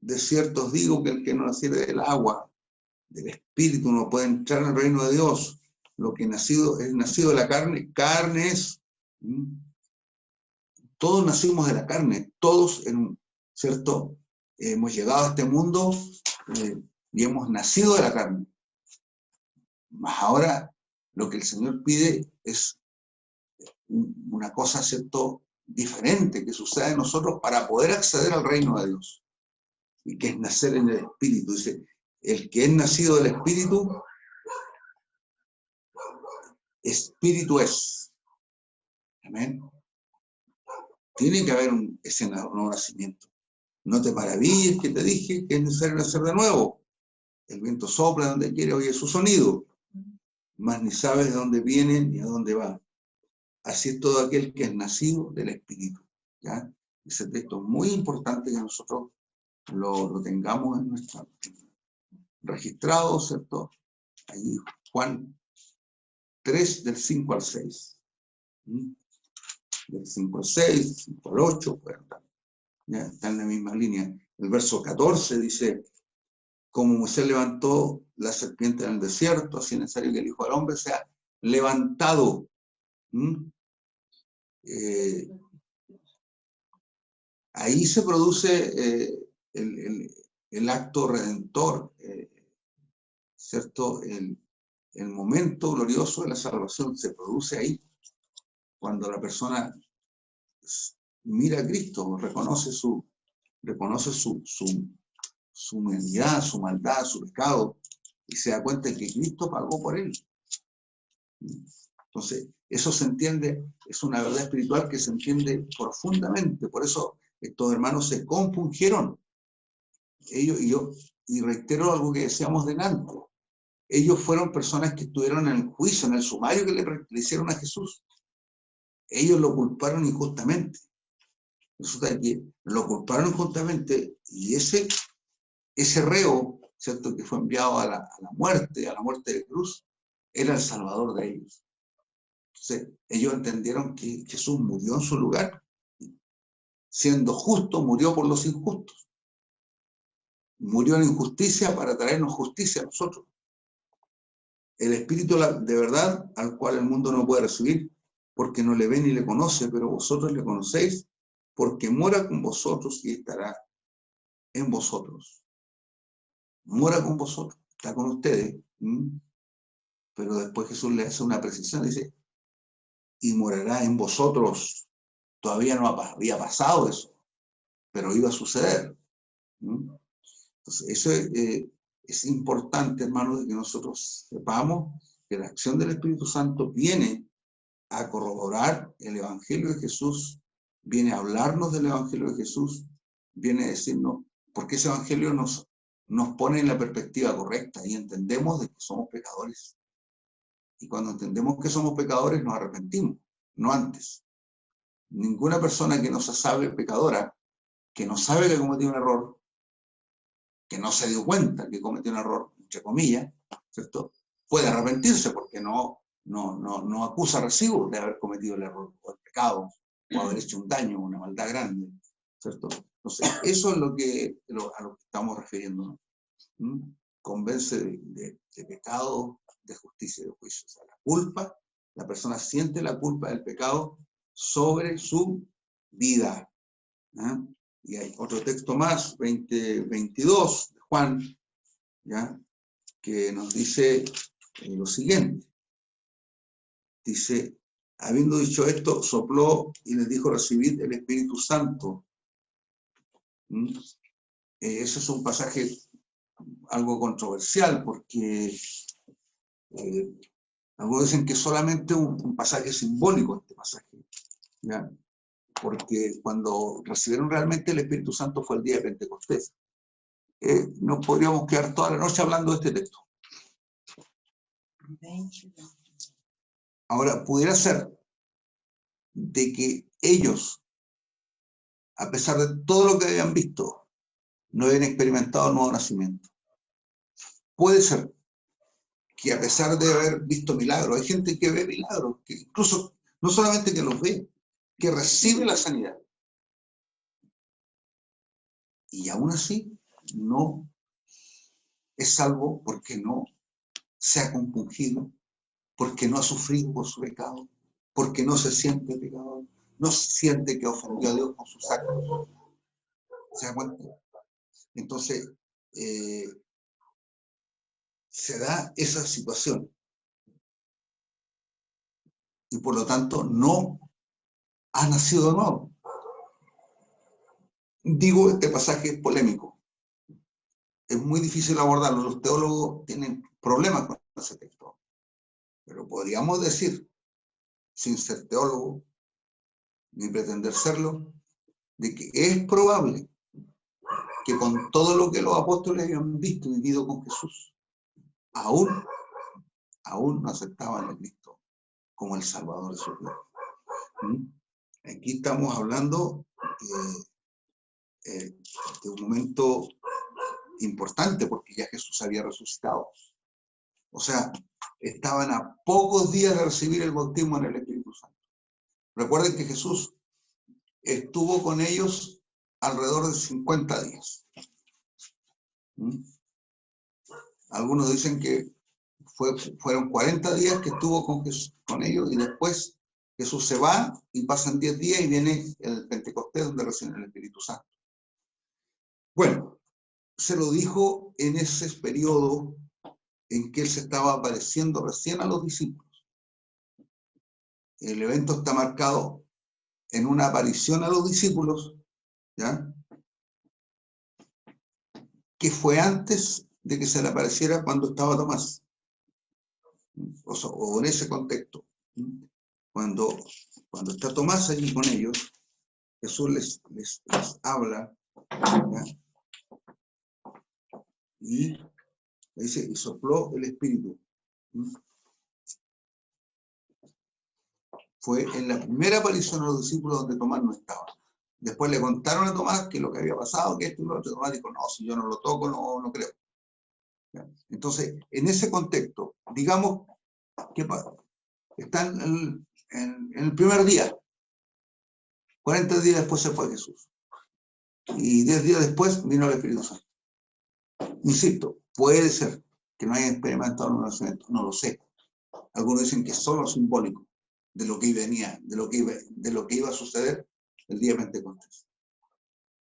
os digo que el que no naciere del agua, del Espíritu, no puede entrar en el reino de Dios. Lo que es nacido de la carne, carne es. Todos nacimos de la carne, todos, ¿cierto? Hemos llegado a este mundo y hemos nacido de la carne. Mas ahora lo que el Señor pide es una cosa, ¿cierto?, diferente que suceda en nosotros para poder acceder al reino de Dios, y que es nacer en el Espíritu. Dice: el que es nacido del Espíritu, Espíritu es. Amén. Tiene que haber ese nuevo nacimiento. No te maravilles que te dije que es necesario nacer de nuevo. El viento sopla donde quiere, oye su sonido, mas ni sabes de dónde viene ni a dónde va. Así es todo aquel que es nacido del Espíritu. ¿Ya? Ese texto es muy importante que nosotros lo tengamos en nuestra registrado, ¿cierto? Ahí Juan 3, del 5 al 6. Del 5 al 6, 5 al 8, bueno, ya está en la misma línea. El verso 14 dice: como Moisés levantó la serpiente en el desierto, así es necesario que el Hijo del Hombre sea levantado, ¿Mm? Ahí se produce el acto redentor, ¿cierto? El momento glorioso de la salvación se produce ahí, cuando la persona mira a Cristo, reconoce su humanidad, su maldad, su pecado, y se da cuenta de que Cristo pagó por él. Entonces, eso se entiende, es una verdad espiritual que se entiende profundamente. Por eso estos hermanos se compungieron. Ellos, y reitero algo que decíamos delante, ellos fueron personas que estuvieron en el juicio, en el sumario que le hicieron a Jesús. Ellos lo culparon injustamente. Resulta que lo culparon injustamente y ese reo, ¿cierto?, que fue enviado a la muerte de cruz, era el salvador de ellos. Entonces, ellos entendieron que Jesús murió en su lugar. Siendo justo, murió por los injustos. Murió en injusticia para traernos justicia a nosotros. El Espíritu de verdad, al cual el mundo no puede recibir, porque no le ve ni le conoce, pero vosotros le conocéis, porque mora con vosotros y estará en vosotros. Mora con vosotros, está con ustedes. Pero después Jesús le hace una precisión, dice, y morará en vosotros. Todavía no había pasado eso, pero iba a suceder. Entonces, eso es importante, hermanos, de que nosotros sepamos que la acción del Espíritu Santo viene a corroborar el Evangelio de Jesús, viene a hablarnos del Evangelio de Jesús, viene a decirnos, porque ese Evangelio nos pone en la perspectiva correcta y entendemos de que somos pecadores. Y cuando entendemos que somos pecadores, nos arrepentimos, no antes. Ninguna persona que no se sabe pecadora, que no sabe que cometió un error, que no se dio cuenta que cometió un error, entre comillas, ¿cierto?, puede arrepentirse porque no acusa recibo de haber cometido el error o el pecado o haber hecho un daño, una maldad grande, ¿cierto? Entonces, eso es a lo que estamos refiriéndonos. Convence de pecado, de justicia y de juicio. O sea, la culpa, la persona siente la culpa del pecado sobre su vida. Y hay otro texto más, 22 de Juan, ¿ya?, que nos dice lo siguiente. Dice, habiendo dicho esto, sopló y les dijo, recibid el Espíritu Santo. Ese es un pasaje algo controversial, porque algunos dicen que es solamente un pasaje simbólico este pasaje, ¿ya?, porque cuando recibieron realmente el Espíritu Santo fue el día de Pentecostés. Nos podríamos quedar toda la noche hablando de este texto. Ahora, pudiera ser de que ellos, a pesar de todo lo que habían visto, no habían experimentado el nuevo nacimiento. Puede ser que a pesar de haber visto milagros, hay gente que ve milagros, que incluso no solamente que los ve, que recibe la sanidad. Y aún así no es salvo porque no se ha compungido, porque no ha sufrido por su pecado, porque no se siente pecador, no siente que ofendió a Dios con sus actos. ¿Se da cuenta? Entonces, se da esa situación. Y por lo tanto, no ha nacido de nuevo. Digo, este pasaje es polémico. Es muy difícil abordarlo. Los teólogos tienen problemas con ese texto. Pero podríamos decir, sin ser teólogo, ni pretender serlo, de que es probable que con todo lo que los apóstoles habían visto y vivido con Jesús, aún no aceptaban a Cristo como el Salvador de su vida. Aquí estamos hablando de un momento importante, porque ya Jesús había resucitado. O sea, estaban a pocos días de recibir el bautismo en el Espíritu Santo. Recuerden que Jesús estuvo con ellos alrededor de 50 días. Algunos dicen que fueron 40 días que estuvo con ellos y después Jesús se va y pasan 10 días y viene el Pentecostés donde reciben el Espíritu Santo. Bueno, se lo dijo en ese periodo en que él se estaba apareciendo recién a los discípulos. El evento está marcado en una aparición a los discípulos, ¿ya? Que fue antes de que se le apareciera cuando estaba Tomás. O en ese contexto. Cuando está Tomás allí con ellos, Jesús les habla, ¿ya? Y le dice, y sopló el Espíritu. Fue en la primera aparición a los discípulos donde Tomás no estaba. Después le contaron a Tomás que lo que había pasado, que esto y lo otro. Tomás dijo, no, si yo no lo toco, no creo. ¿Ya? Entonces, en ese contexto, digamos que están en el primer día. 40 días después se fue Jesús. Y 10 días después vino el Espíritu Santo. Insisto, puede ser que no hayan experimentado un nacimiento, no lo sé. Algunos dicen que es solo simbólico de lo que venía, de lo que iba a suceder el día de Pentecostés.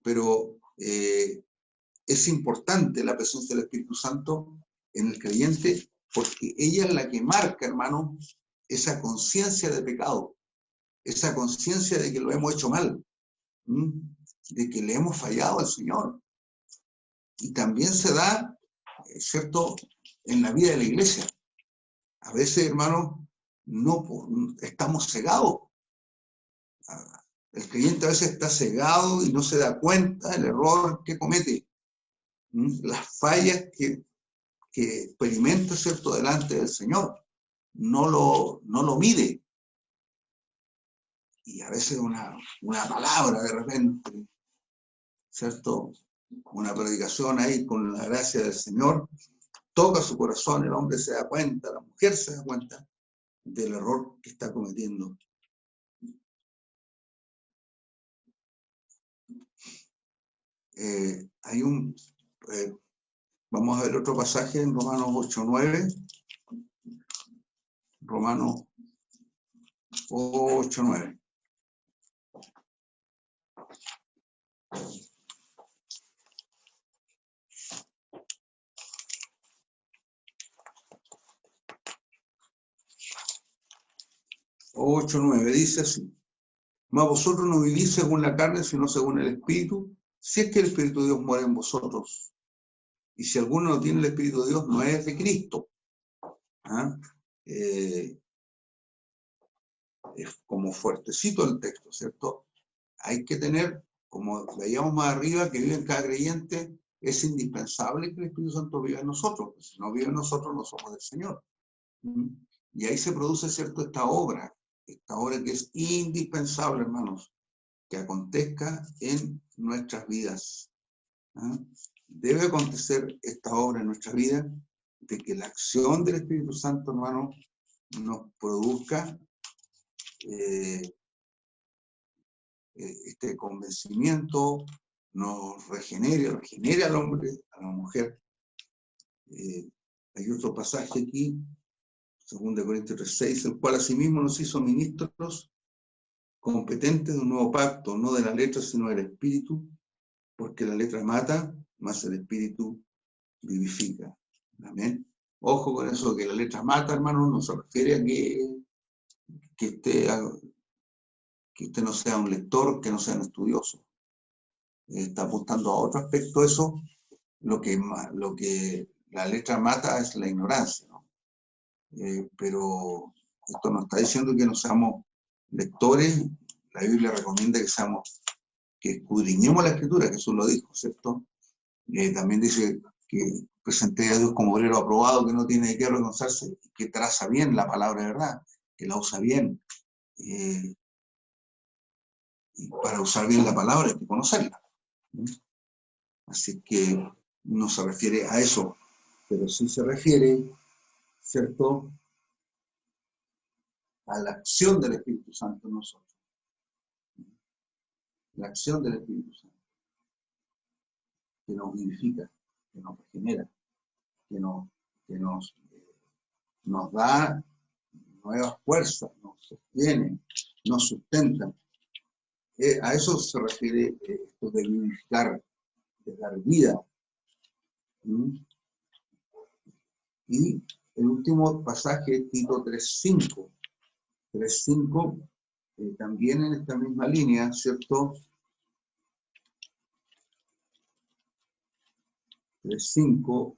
Pero es importante la presencia del Espíritu Santo en el creyente porque ella es la que marca, hermano, esa conciencia de pecado, esa conciencia de que lo hemos hecho mal, de que le hemos fallado al Señor. Y también se da, ¿cierto?, en la vida de la iglesia. A veces, hermanos, no estamos cegados. El creyente a veces está cegado y no se da cuenta del error que comete, las fallas que experimenta, ¿cierto?, delante del Señor. No lo mide. Y a veces una palabra de repente, ¿cierto?, una predicación ahí con la gracia del Señor, toca su corazón, el hombre se da cuenta, la mujer se da cuenta del error que está cometiendo. Vamos a ver otro pasaje en Romanos 8:9. Romanos 8:9. Dice así: mas vosotros no vivís según la carne, sino según el Espíritu, si es que el Espíritu de Dios mora en vosotros. Y si alguno no tiene el Espíritu de Dios, no es de Cristo. Es como fuertecito el texto, ¿cierto? Hay que tener, como veíamos más arriba, que vive en cada creyente. Es indispensable que el Espíritu Santo viva en nosotros, porque si no vive en nosotros, no somos del Señor. Y ahí se produce, ¿cierto?, esta obra que es indispensable, hermanos, que acontezca en nuestras vidas. Debe acontecer esta obra en nuestra vida, de que la acción del Espíritu Santo, hermano, nos produzca este convencimiento, nos regenere al hombre, a la mujer. Hay otro pasaje aquí, 2 Corintios 3:6, el cual asimismo nos hizo ministros competentes de un nuevo pacto, no de la letra, sino del espíritu, porque la letra mata, mas el espíritu vivifica. Amén. Ojo con eso, que la letra mata, hermano, no se refiere a que usted no sea un lector, que no sea un estudioso. Está apuntando a otro aspecto eso. Lo que la letra mata es la ignorancia, ¿no? Pero esto no está diciendo que no seamos lectores. La Biblia recomienda que escudriñemos la Escritura, Jesús lo dijo, ¿cierto? También dice que presenté a Dios como obrero aprobado, que no tiene de qué avergonzarse, que traza bien la palabra de verdad, que la usa bien. Y para usar bien la palabra hay que conocerla. Así que no se refiere a eso, pero sí se refiere, ¿cierto?, a la acción del Espíritu Santo en nosotros. La acción del Espíritu Santo, que nos vivifica, que nos regenera, que nos da nuevas fuerzas, nos sostiene, nos sustentan. A eso se refiere esto de vivificar, de dar vida. ¿Mm? Y el último pasaje, Tito 3:5. 3:5, también en esta misma línea, ¿cierto? 3:5.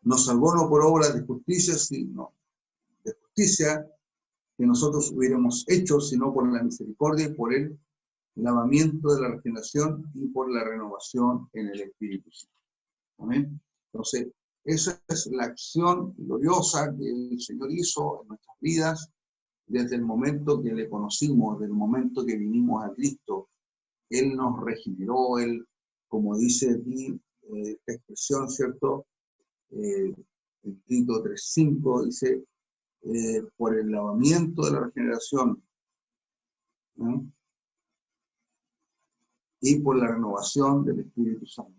Nos salvó no por obras de justicia, sino de justicia que nosotros hubiéramos hecho, sino por la misericordia y por el lavamiento de la regeneración y por la renovación en el Espíritu Santo. Amén. Entonces, esa es la acción gloriosa que el Señor hizo en nuestras vidas desde el momento que le conocimos, desde el momento que vinimos a Cristo. Él nos regeneró, Él, como dice aquí esta expresión, ¿cierto? En Tito 3:5 dice, por el lavamiento de la regeneración, ¿no? Y por la renovación del Espíritu Santo.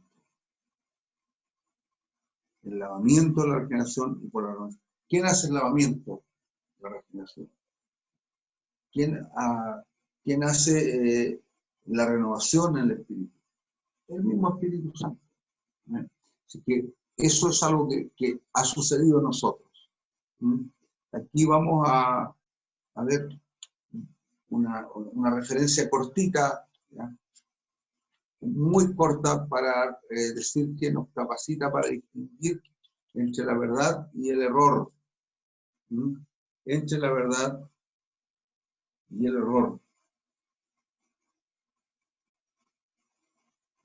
El lavamiento de la regeneración y por la renovación. ¿Quién hace el lavamiento de la regeneración? ¿Quién hace la renovación en el Espíritu? El mismo Espíritu Santo. Así que eso es algo que ha sucedido en nosotros. Aquí vamos a ver una referencia cortita, ¿ya? Muy corta, para decir que nos capacita para distinguir entre la verdad y el error. Entre la verdad y el error.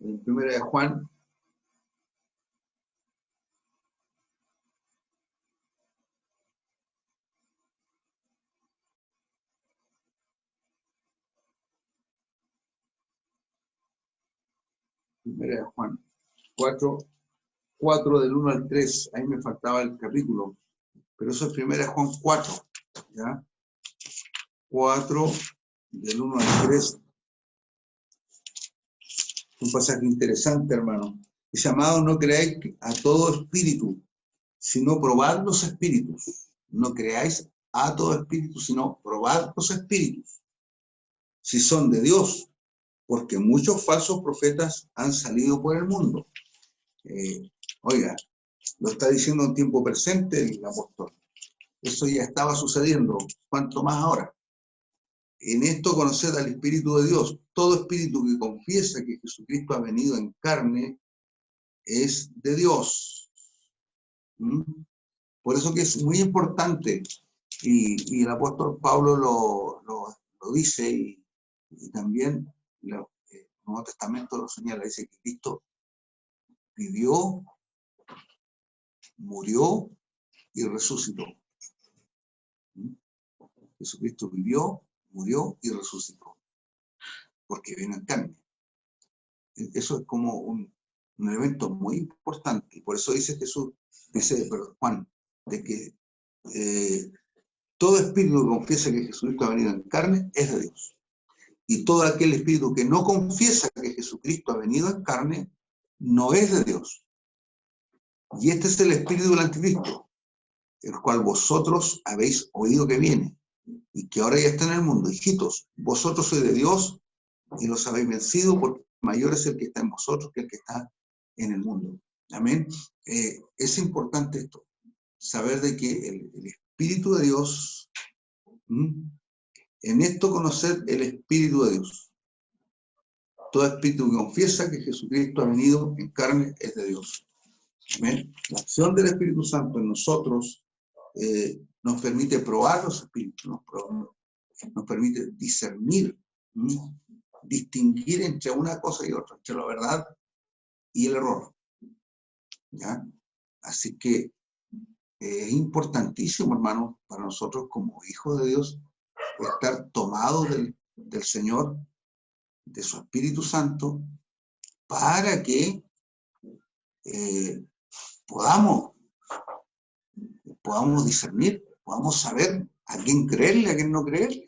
En 1 de Juan, Primera de Juan 4 del 1 al 3, ahí me faltaba el capítulo, pero eso es 1 de Juan 4, ¿ya? 4 del 1 al 3. Un pasaje interesante, hermano. Dice, amado, no creáis a todo espíritu, sino probad los espíritus. No creáis a todo espíritu, sino probad los espíritus, si son de Dios, porque muchos falsos profetas han salido por el mundo. Oiga, lo está diciendo en tiempo presente el apóstol. Eso ya estaba sucediendo, ¿cuánto más ahora? En esto conoced al Espíritu de Dios. Todo espíritu que confiesa que Jesucristo ha venido en carne es de Dios. Por eso que es muy importante, y el apóstol Pablo lo dice, y también el Nuevo Testamento lo señala, dice que Cristo vivió, murió y resucitó. Jesucristo vivió, murió y resucitó, porque vino en carne. Eso es como un elemento muy importante. Por eso dice Juan, de que todo espíritu que confiesa que Jesucristo ha venido en carne es de Dios. Y todo aquel espíritu que no confiesa que Jesucristo ha venido en carne no es de Dios. Y este es el espíritu del anticristo, el cual vosotros habéis oído que viene y que ahora ya está en el mundo. Hijitos, vosotros sois de Dios y los habéis vencido, porque mayor es el que está en vosotros que el que está en el mundo. Amén. Es importante esto, saber de que el Espíritu de Dios, en esto conocer el Espíritu de Dios. Todo espíritu que confiesa que Jesucristo ha venido en carne es de Dios. Amén. La acción del Espíritu Santo en nosotros nos permite probar los espíritus, nos permite discernir, distinguir entre una cosa y otra, entre la verdad y el error. ¿Ya? Así que es importantísimo, hermano, para nosotros como hijos de Dios, estar tomados del Señor, de su Espíritu Santo, para que podamos discernir, podamos saber a quién creerle, a quién no creerle.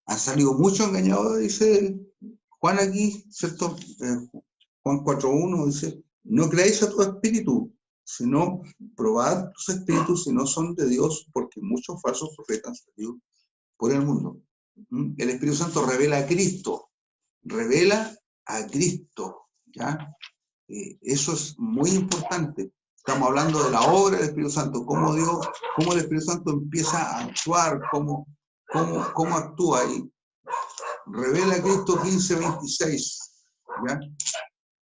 Han salido muchos engañadores, dice Juan aquí, ¿cierto? Juan 4:1 dice, No creáis a tu espíritu, sino probad tus espíritus si no son de Dios, porque muchos falsos profetas han salido por el mundo. El Espíritu Santo revela a Cristo, ¿ya? Eso es muy importante. Estamos hablando de la obra del Espíritu Santo, cómo el Espíritu Santo empieza a actuar, cómo actúa. Y revela a Cristo 15:26, ¿ya?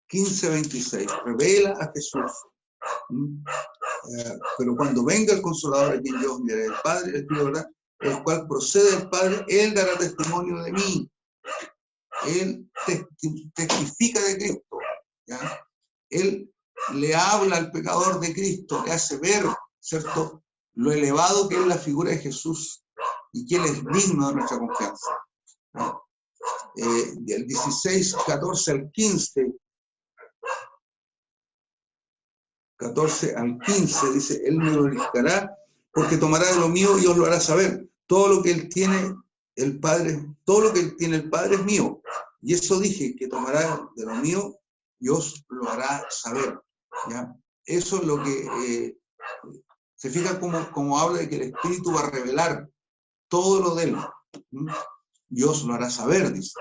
15:26, revela a Jesús. Pero cuando venga el Consolador, a quien yo enviaré, el Padre, el Espíritu, ¿verdad?, el cual procede del Padre, Él dará testimonio de mí. Él testifica de Cristo, ¿ya? Él le habla al pecador de Cristo, le hace ver, ¿cierto?, lo elevado que es la figura de Jesús y que Él es digno de nuestra confianza, ¿no? Del 16, 14 al 15, 14 al 15, dice, Él me glorificará porque tomará de lo mío y os lo hará saber. Todo lo que Él tiene, el Padre, todo lo que Él tiene el Padre es mío. Y eso dije, que tomará de lo mío y os lo hará saber, ¿ya? Eso es lo que se fija como habla de que el Espíritu va a revelar todo lo de Él. Y os lo hará saber, dice.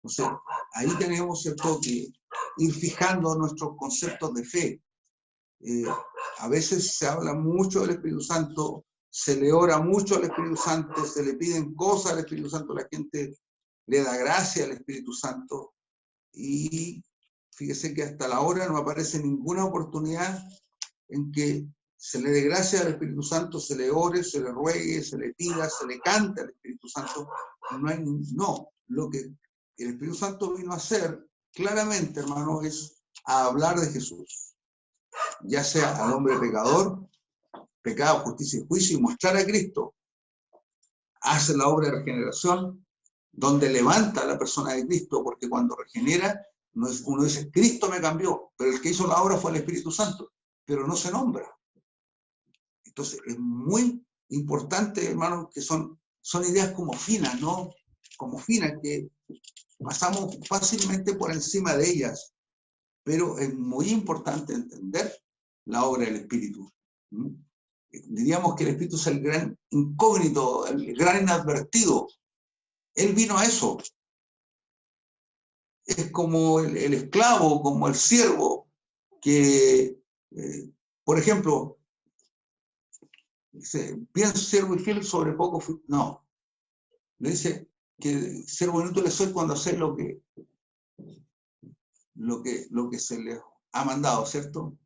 Entonces, ahí tenemos, ¿cierto?, que ir fijando nuestros conceptos de fe. A veces se habla mucho del Espíritu Santo, se le ora mucho al Espíritu Santo, se le piden cosas al Espíritu Santo, la gente le da gracia al Espíritu Santo, y fíjese que hasta la hora no aparece ninguna oportunidad en que se le dé gracia al Espíritu Santo, se le ore, se le ruegue, se le pida, se le cante al Espíritu Santo. No, lo que el Espíritu Santo vino a hacer, claramente, hermano, es a hablar de Jesús, ya sea al hombre pecador, pecado, justicia y juicio, y mostrar a Cristo. Hace la obra de regeneración, donde levanta a la persona de Cristo, porque cuando regenera, uno dice, Cristo me cambió, pero el que hizo la obra fue el Espíritu Santo, pero no se nombra. Entonces, es muy importante, hermanos, que son ideas como finas, ¿no? Como finas, que pasamos fácilmente por encima de ellas, pero es muy importante entender la obra del Espíritu. Diríamos que el Espíritu es el gran incógnito, el gran inadvertido. Él vino a eso. Es como el esclavo, como el siervo, que, por ejemplo, dice, bien siervo y fiel, sobre poco fui. No, le dice que siervo inútil le soy cuando sé lo que se le ha mandado, ¿cierto?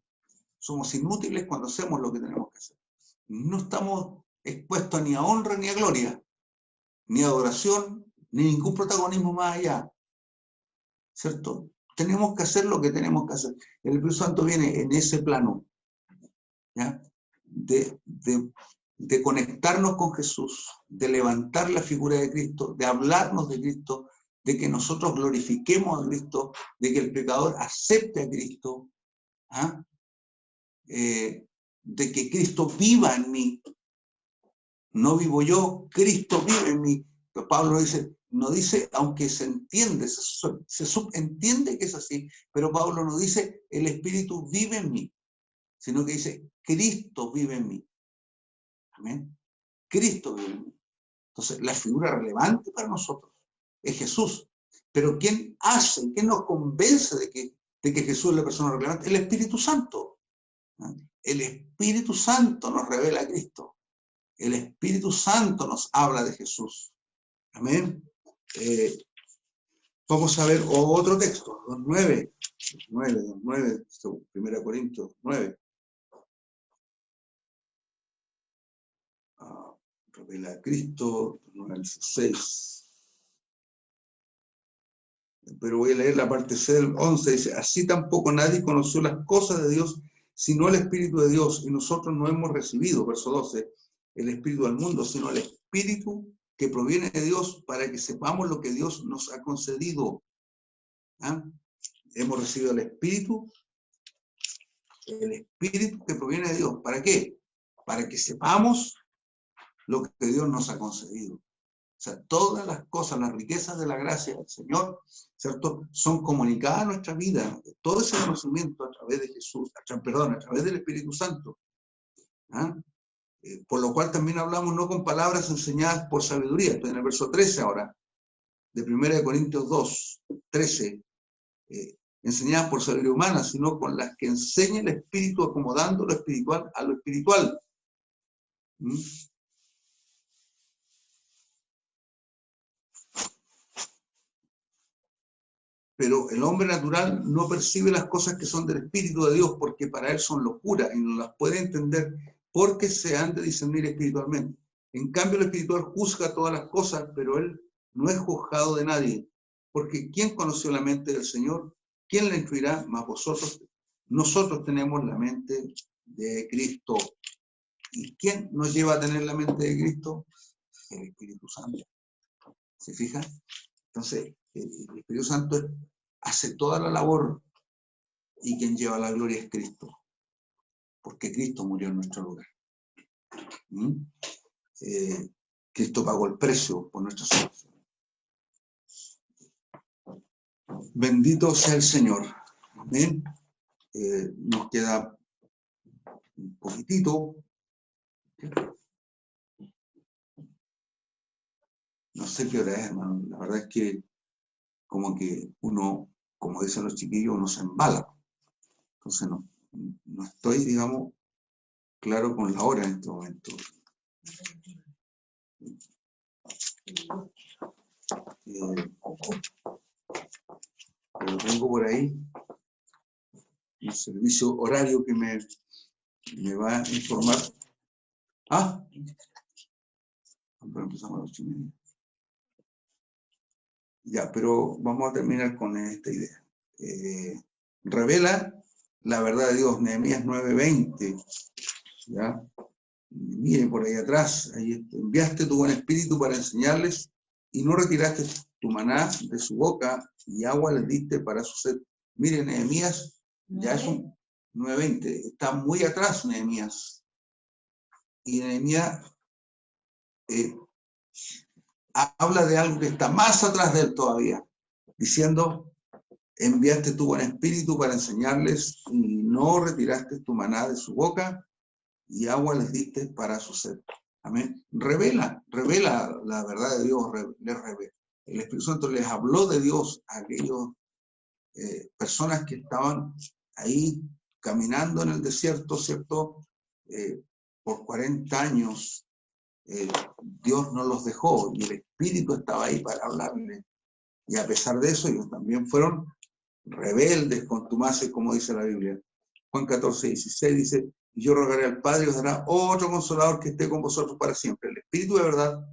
Somos inútiles cuando hacemos lo que tenemos que hacer. No estamos expuestos ni a honra ni a gloria, ni a adoración, ni ningún protagonismo más allá, ¿cierto? Tenemos que hacer lo que tenemos que hacer. El Espíritu Santo viene en ese plano, ¿ya? De conectarnos con Jesús, de levantar la figura de Cristo, de hablarnos de Cristo, de que nosotros glorifiquemos a Cristo, de que el pecador acepte a Cristo, ¿ah? De que Cristo viva en mí. No vivo yo, Cristo vive en mí. Pero Pablo dice, no dice, aunque se entiende, se subentiende que es así, pero Pablo no dice, el Espíritu vive en mí, sino que dice, Cristo vive en mí. Amén. Cristo vive en mí. Entonces, la figura relevante para nosotros es Jesús. Pero ¿quién hace, quién nos convence de que Jesús es la persona relevante? El Espíritu Santo. El Espíritu Santo nos revela a Cristo. El Espíritu Santo nos habla de Jesús. Amén. Vamos a ver otro texto, 2:9, 1 Corintios 9. Revela a Cristo, 9:16. Pero voy a leer la parte C del 11, dice, así tampoco nadie conoció las cosas de Dios, sino el Espíritu de Dios, y nosotros no hemos recibido, verso 12, el Espíritu del mundo, sino el Espíritu que proviene de Dios, para que sepamos lo que Dios nos ha concedido. ¿Ah? Hemos recibido el Espíritu que proviene de Dios. ¿Para qué? Para que sepamos lo que Dios nos ha concedido. sea, todas las cosas, las riquezas de la gracia del Señor, ¿cierto?, son comunicadas a nuestra vida. Todo ese conocimiento a través de Jesús, a través del Espíritu Santo. ¿Ah? Por lo cual también hablamos no con palabras enseñadas por sabiduría. Estoy en el verso 13 ahora, de 1 Corintios 2, 13. Enseñadas por sabiduría humana, sino con las que enseña el Espíritu, acomodando lo espiritual a lo espiritual. ¿Mm? Pero el hombre natural no percibe las cosas que son del Espíritu de Dios, porque para él son locura y no las puede entender porque se han de discernir espiritualmente. En cambio, el espiritual juzga todas las cosas, pero él no es juzgado de nadie. Porque ¿quién conoció la mente del Señor? ¿Quién la instruirá? Más vosotros. Nosotros tenemos la mente de Cristo. ¿Y quién nos lleva a tener la mente de Cristo? El Espíritu Santo. ¿Se fijan? Entonces, el Espíritu Santo hace toda la labor y quien lleva la gloria es Cristo. Porque Cristo murió en nuestro lugar. ¿Mm? Cristo pagó el precio por nuestra salvación. Bendito sea el Señor. Amén. Nos queda un poquitito. No sé qué hora es, hermano. La verdad es que como que uno, como dicen los chiquillos, uno se embala. Entonces no estoy, digamos, claro con la hora en este momento. Pero tengo por ahí un servicio horario que me va a informar. Ah, pero empezamos a las 8:30. Ya, pero vamos a terminar con esta idea. Revela la verdad de Dios, Nehemías 9:20. ¿Ya? Miren por ahí atrás, ahí enviaste tu buen espíritu para enseñarles y no retiraste tu maná de su boca y agua les diste para su sed. Miren, Nehemías ya es un 9:20, está muy atrás Nehemías. Y Nehemías habla de algo que está más atrás de él todavía, diciendo, enviaste tu buen espíritu para enseñarles y no retiraste tu maná de su boca y agua les diste para su sed. Amén. Revela la verdad de Dios, les revela. El Espíritu Santo les habló de Dios a aquellos personas que estaban ahí caminando en el desierto, ¿cierto? Por 40 años. Dios no los dejó y el Espíritu estaba ahí para hablarles. Y a pesar de eso, ellos también fueron rebeldes, contumaces, como dice la Biblia. Juan 14:16 dice, yo rogaré al Padre y os dará otro consolador que esté con vosotros para siempre, el Espíritu de verdad,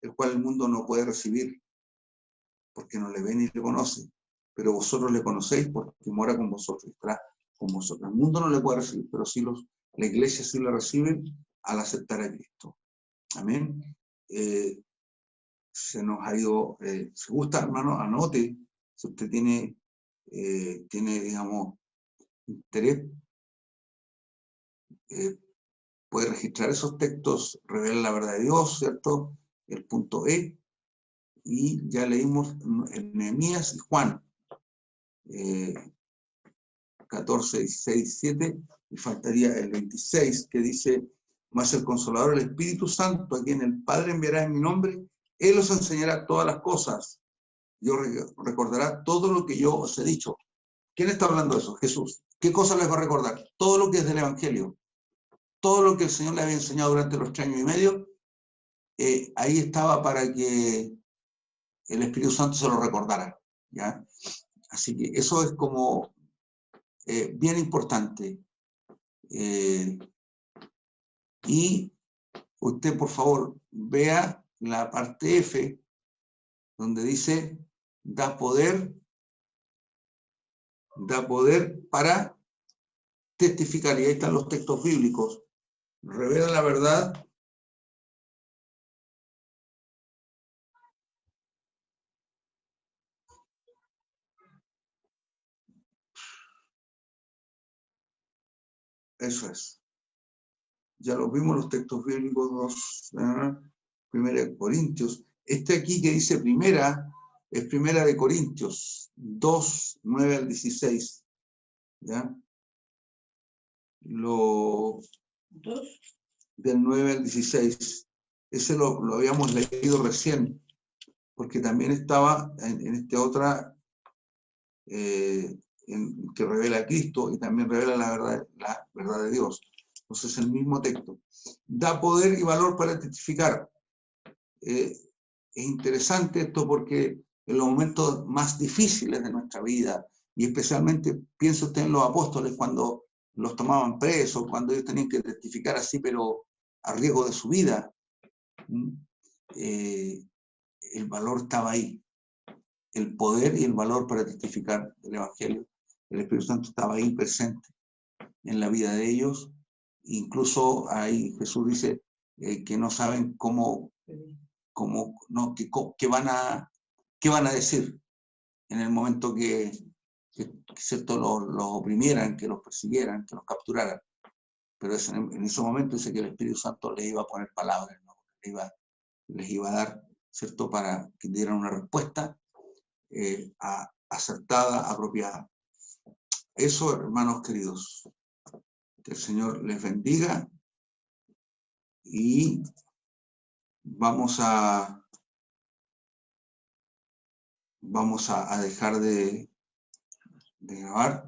el cual el mundo no puede recibir, porque no le ve ni le conoce, pero vosotros le conocéis porque mora con vosotros y estará con vosotros. El mundo no le puede recibir, pero sí la iglesia sí lo recibe al aceptar a Cristo. Amén. Se nos ha ido, si gusta, hermano, anote, si usted tiene, digamos, interés, puede registrar esos textos, revela la verdad de Dios, ¿cierto? El punto E, y ya leímos en Nehemías y Juan, 14, 16, 17, y faltaría el 26, que dice, mas el Consolador, el Espíritu Santo, a quien el Padre enviará en mi nombre, Él os enseñará todas las cosas, y os recordará todo lo que yo os he dicho. ¿Quién está hablando de eso? Jesús. ¿Qué cosa les va a recordar? Todo lo que es del Evangelio. Todo lo que el Señor le había enseñado durante los 3 años y medio, ahí estaba para que el Espíritu Santo se lo recordara. ¿Ya? Así que eso es como bien importante. Y usted, por favor, vea la parte F, donde dice, da poder para testificar. Y ahí están los textos bíblicos. Revela la verdad. Eso es. Ya lo vimos los textos bíblicos, 2, 1 Corintios. Este aquí que dice primera, es primera de Corintios 2, 9 al 16. ¿Ya? Dos. Del 9 al 16. Ese lo habíamos leído recién, porque también estaba en esta otra que revela a Cristo y también revela la verdad de Dios. Entonces, el mismo texto. Da poder y valor para testificar. Es interesante esto porque en los momentos más difíciles de nuestra vida, y especialmente pienso usted en los apóstoles cuando los tomaban presos, cuando ellos tenían que testificar así, pero a riesgo de su vida, el valor estaba ahí. El poder y el valor para testificar el Evangelio. El Espíritu Santo estaba ahí presente en la vida de ellos. Incluso ahí Jesús dice que no saben qué van a decir en el momento que ¿cierto? Los oprimieran, que los persiguieran, que los capturaran. Pero en ese momento dice que el Espíritu Santo les iba a poner palabras, ¿no? Les iba a dar, ¿cierto?, para que dieran una respuesta acertada, apropiada. Eso, hermanos queridos, que el Señor les bendiga y vamos a dejar de grabar.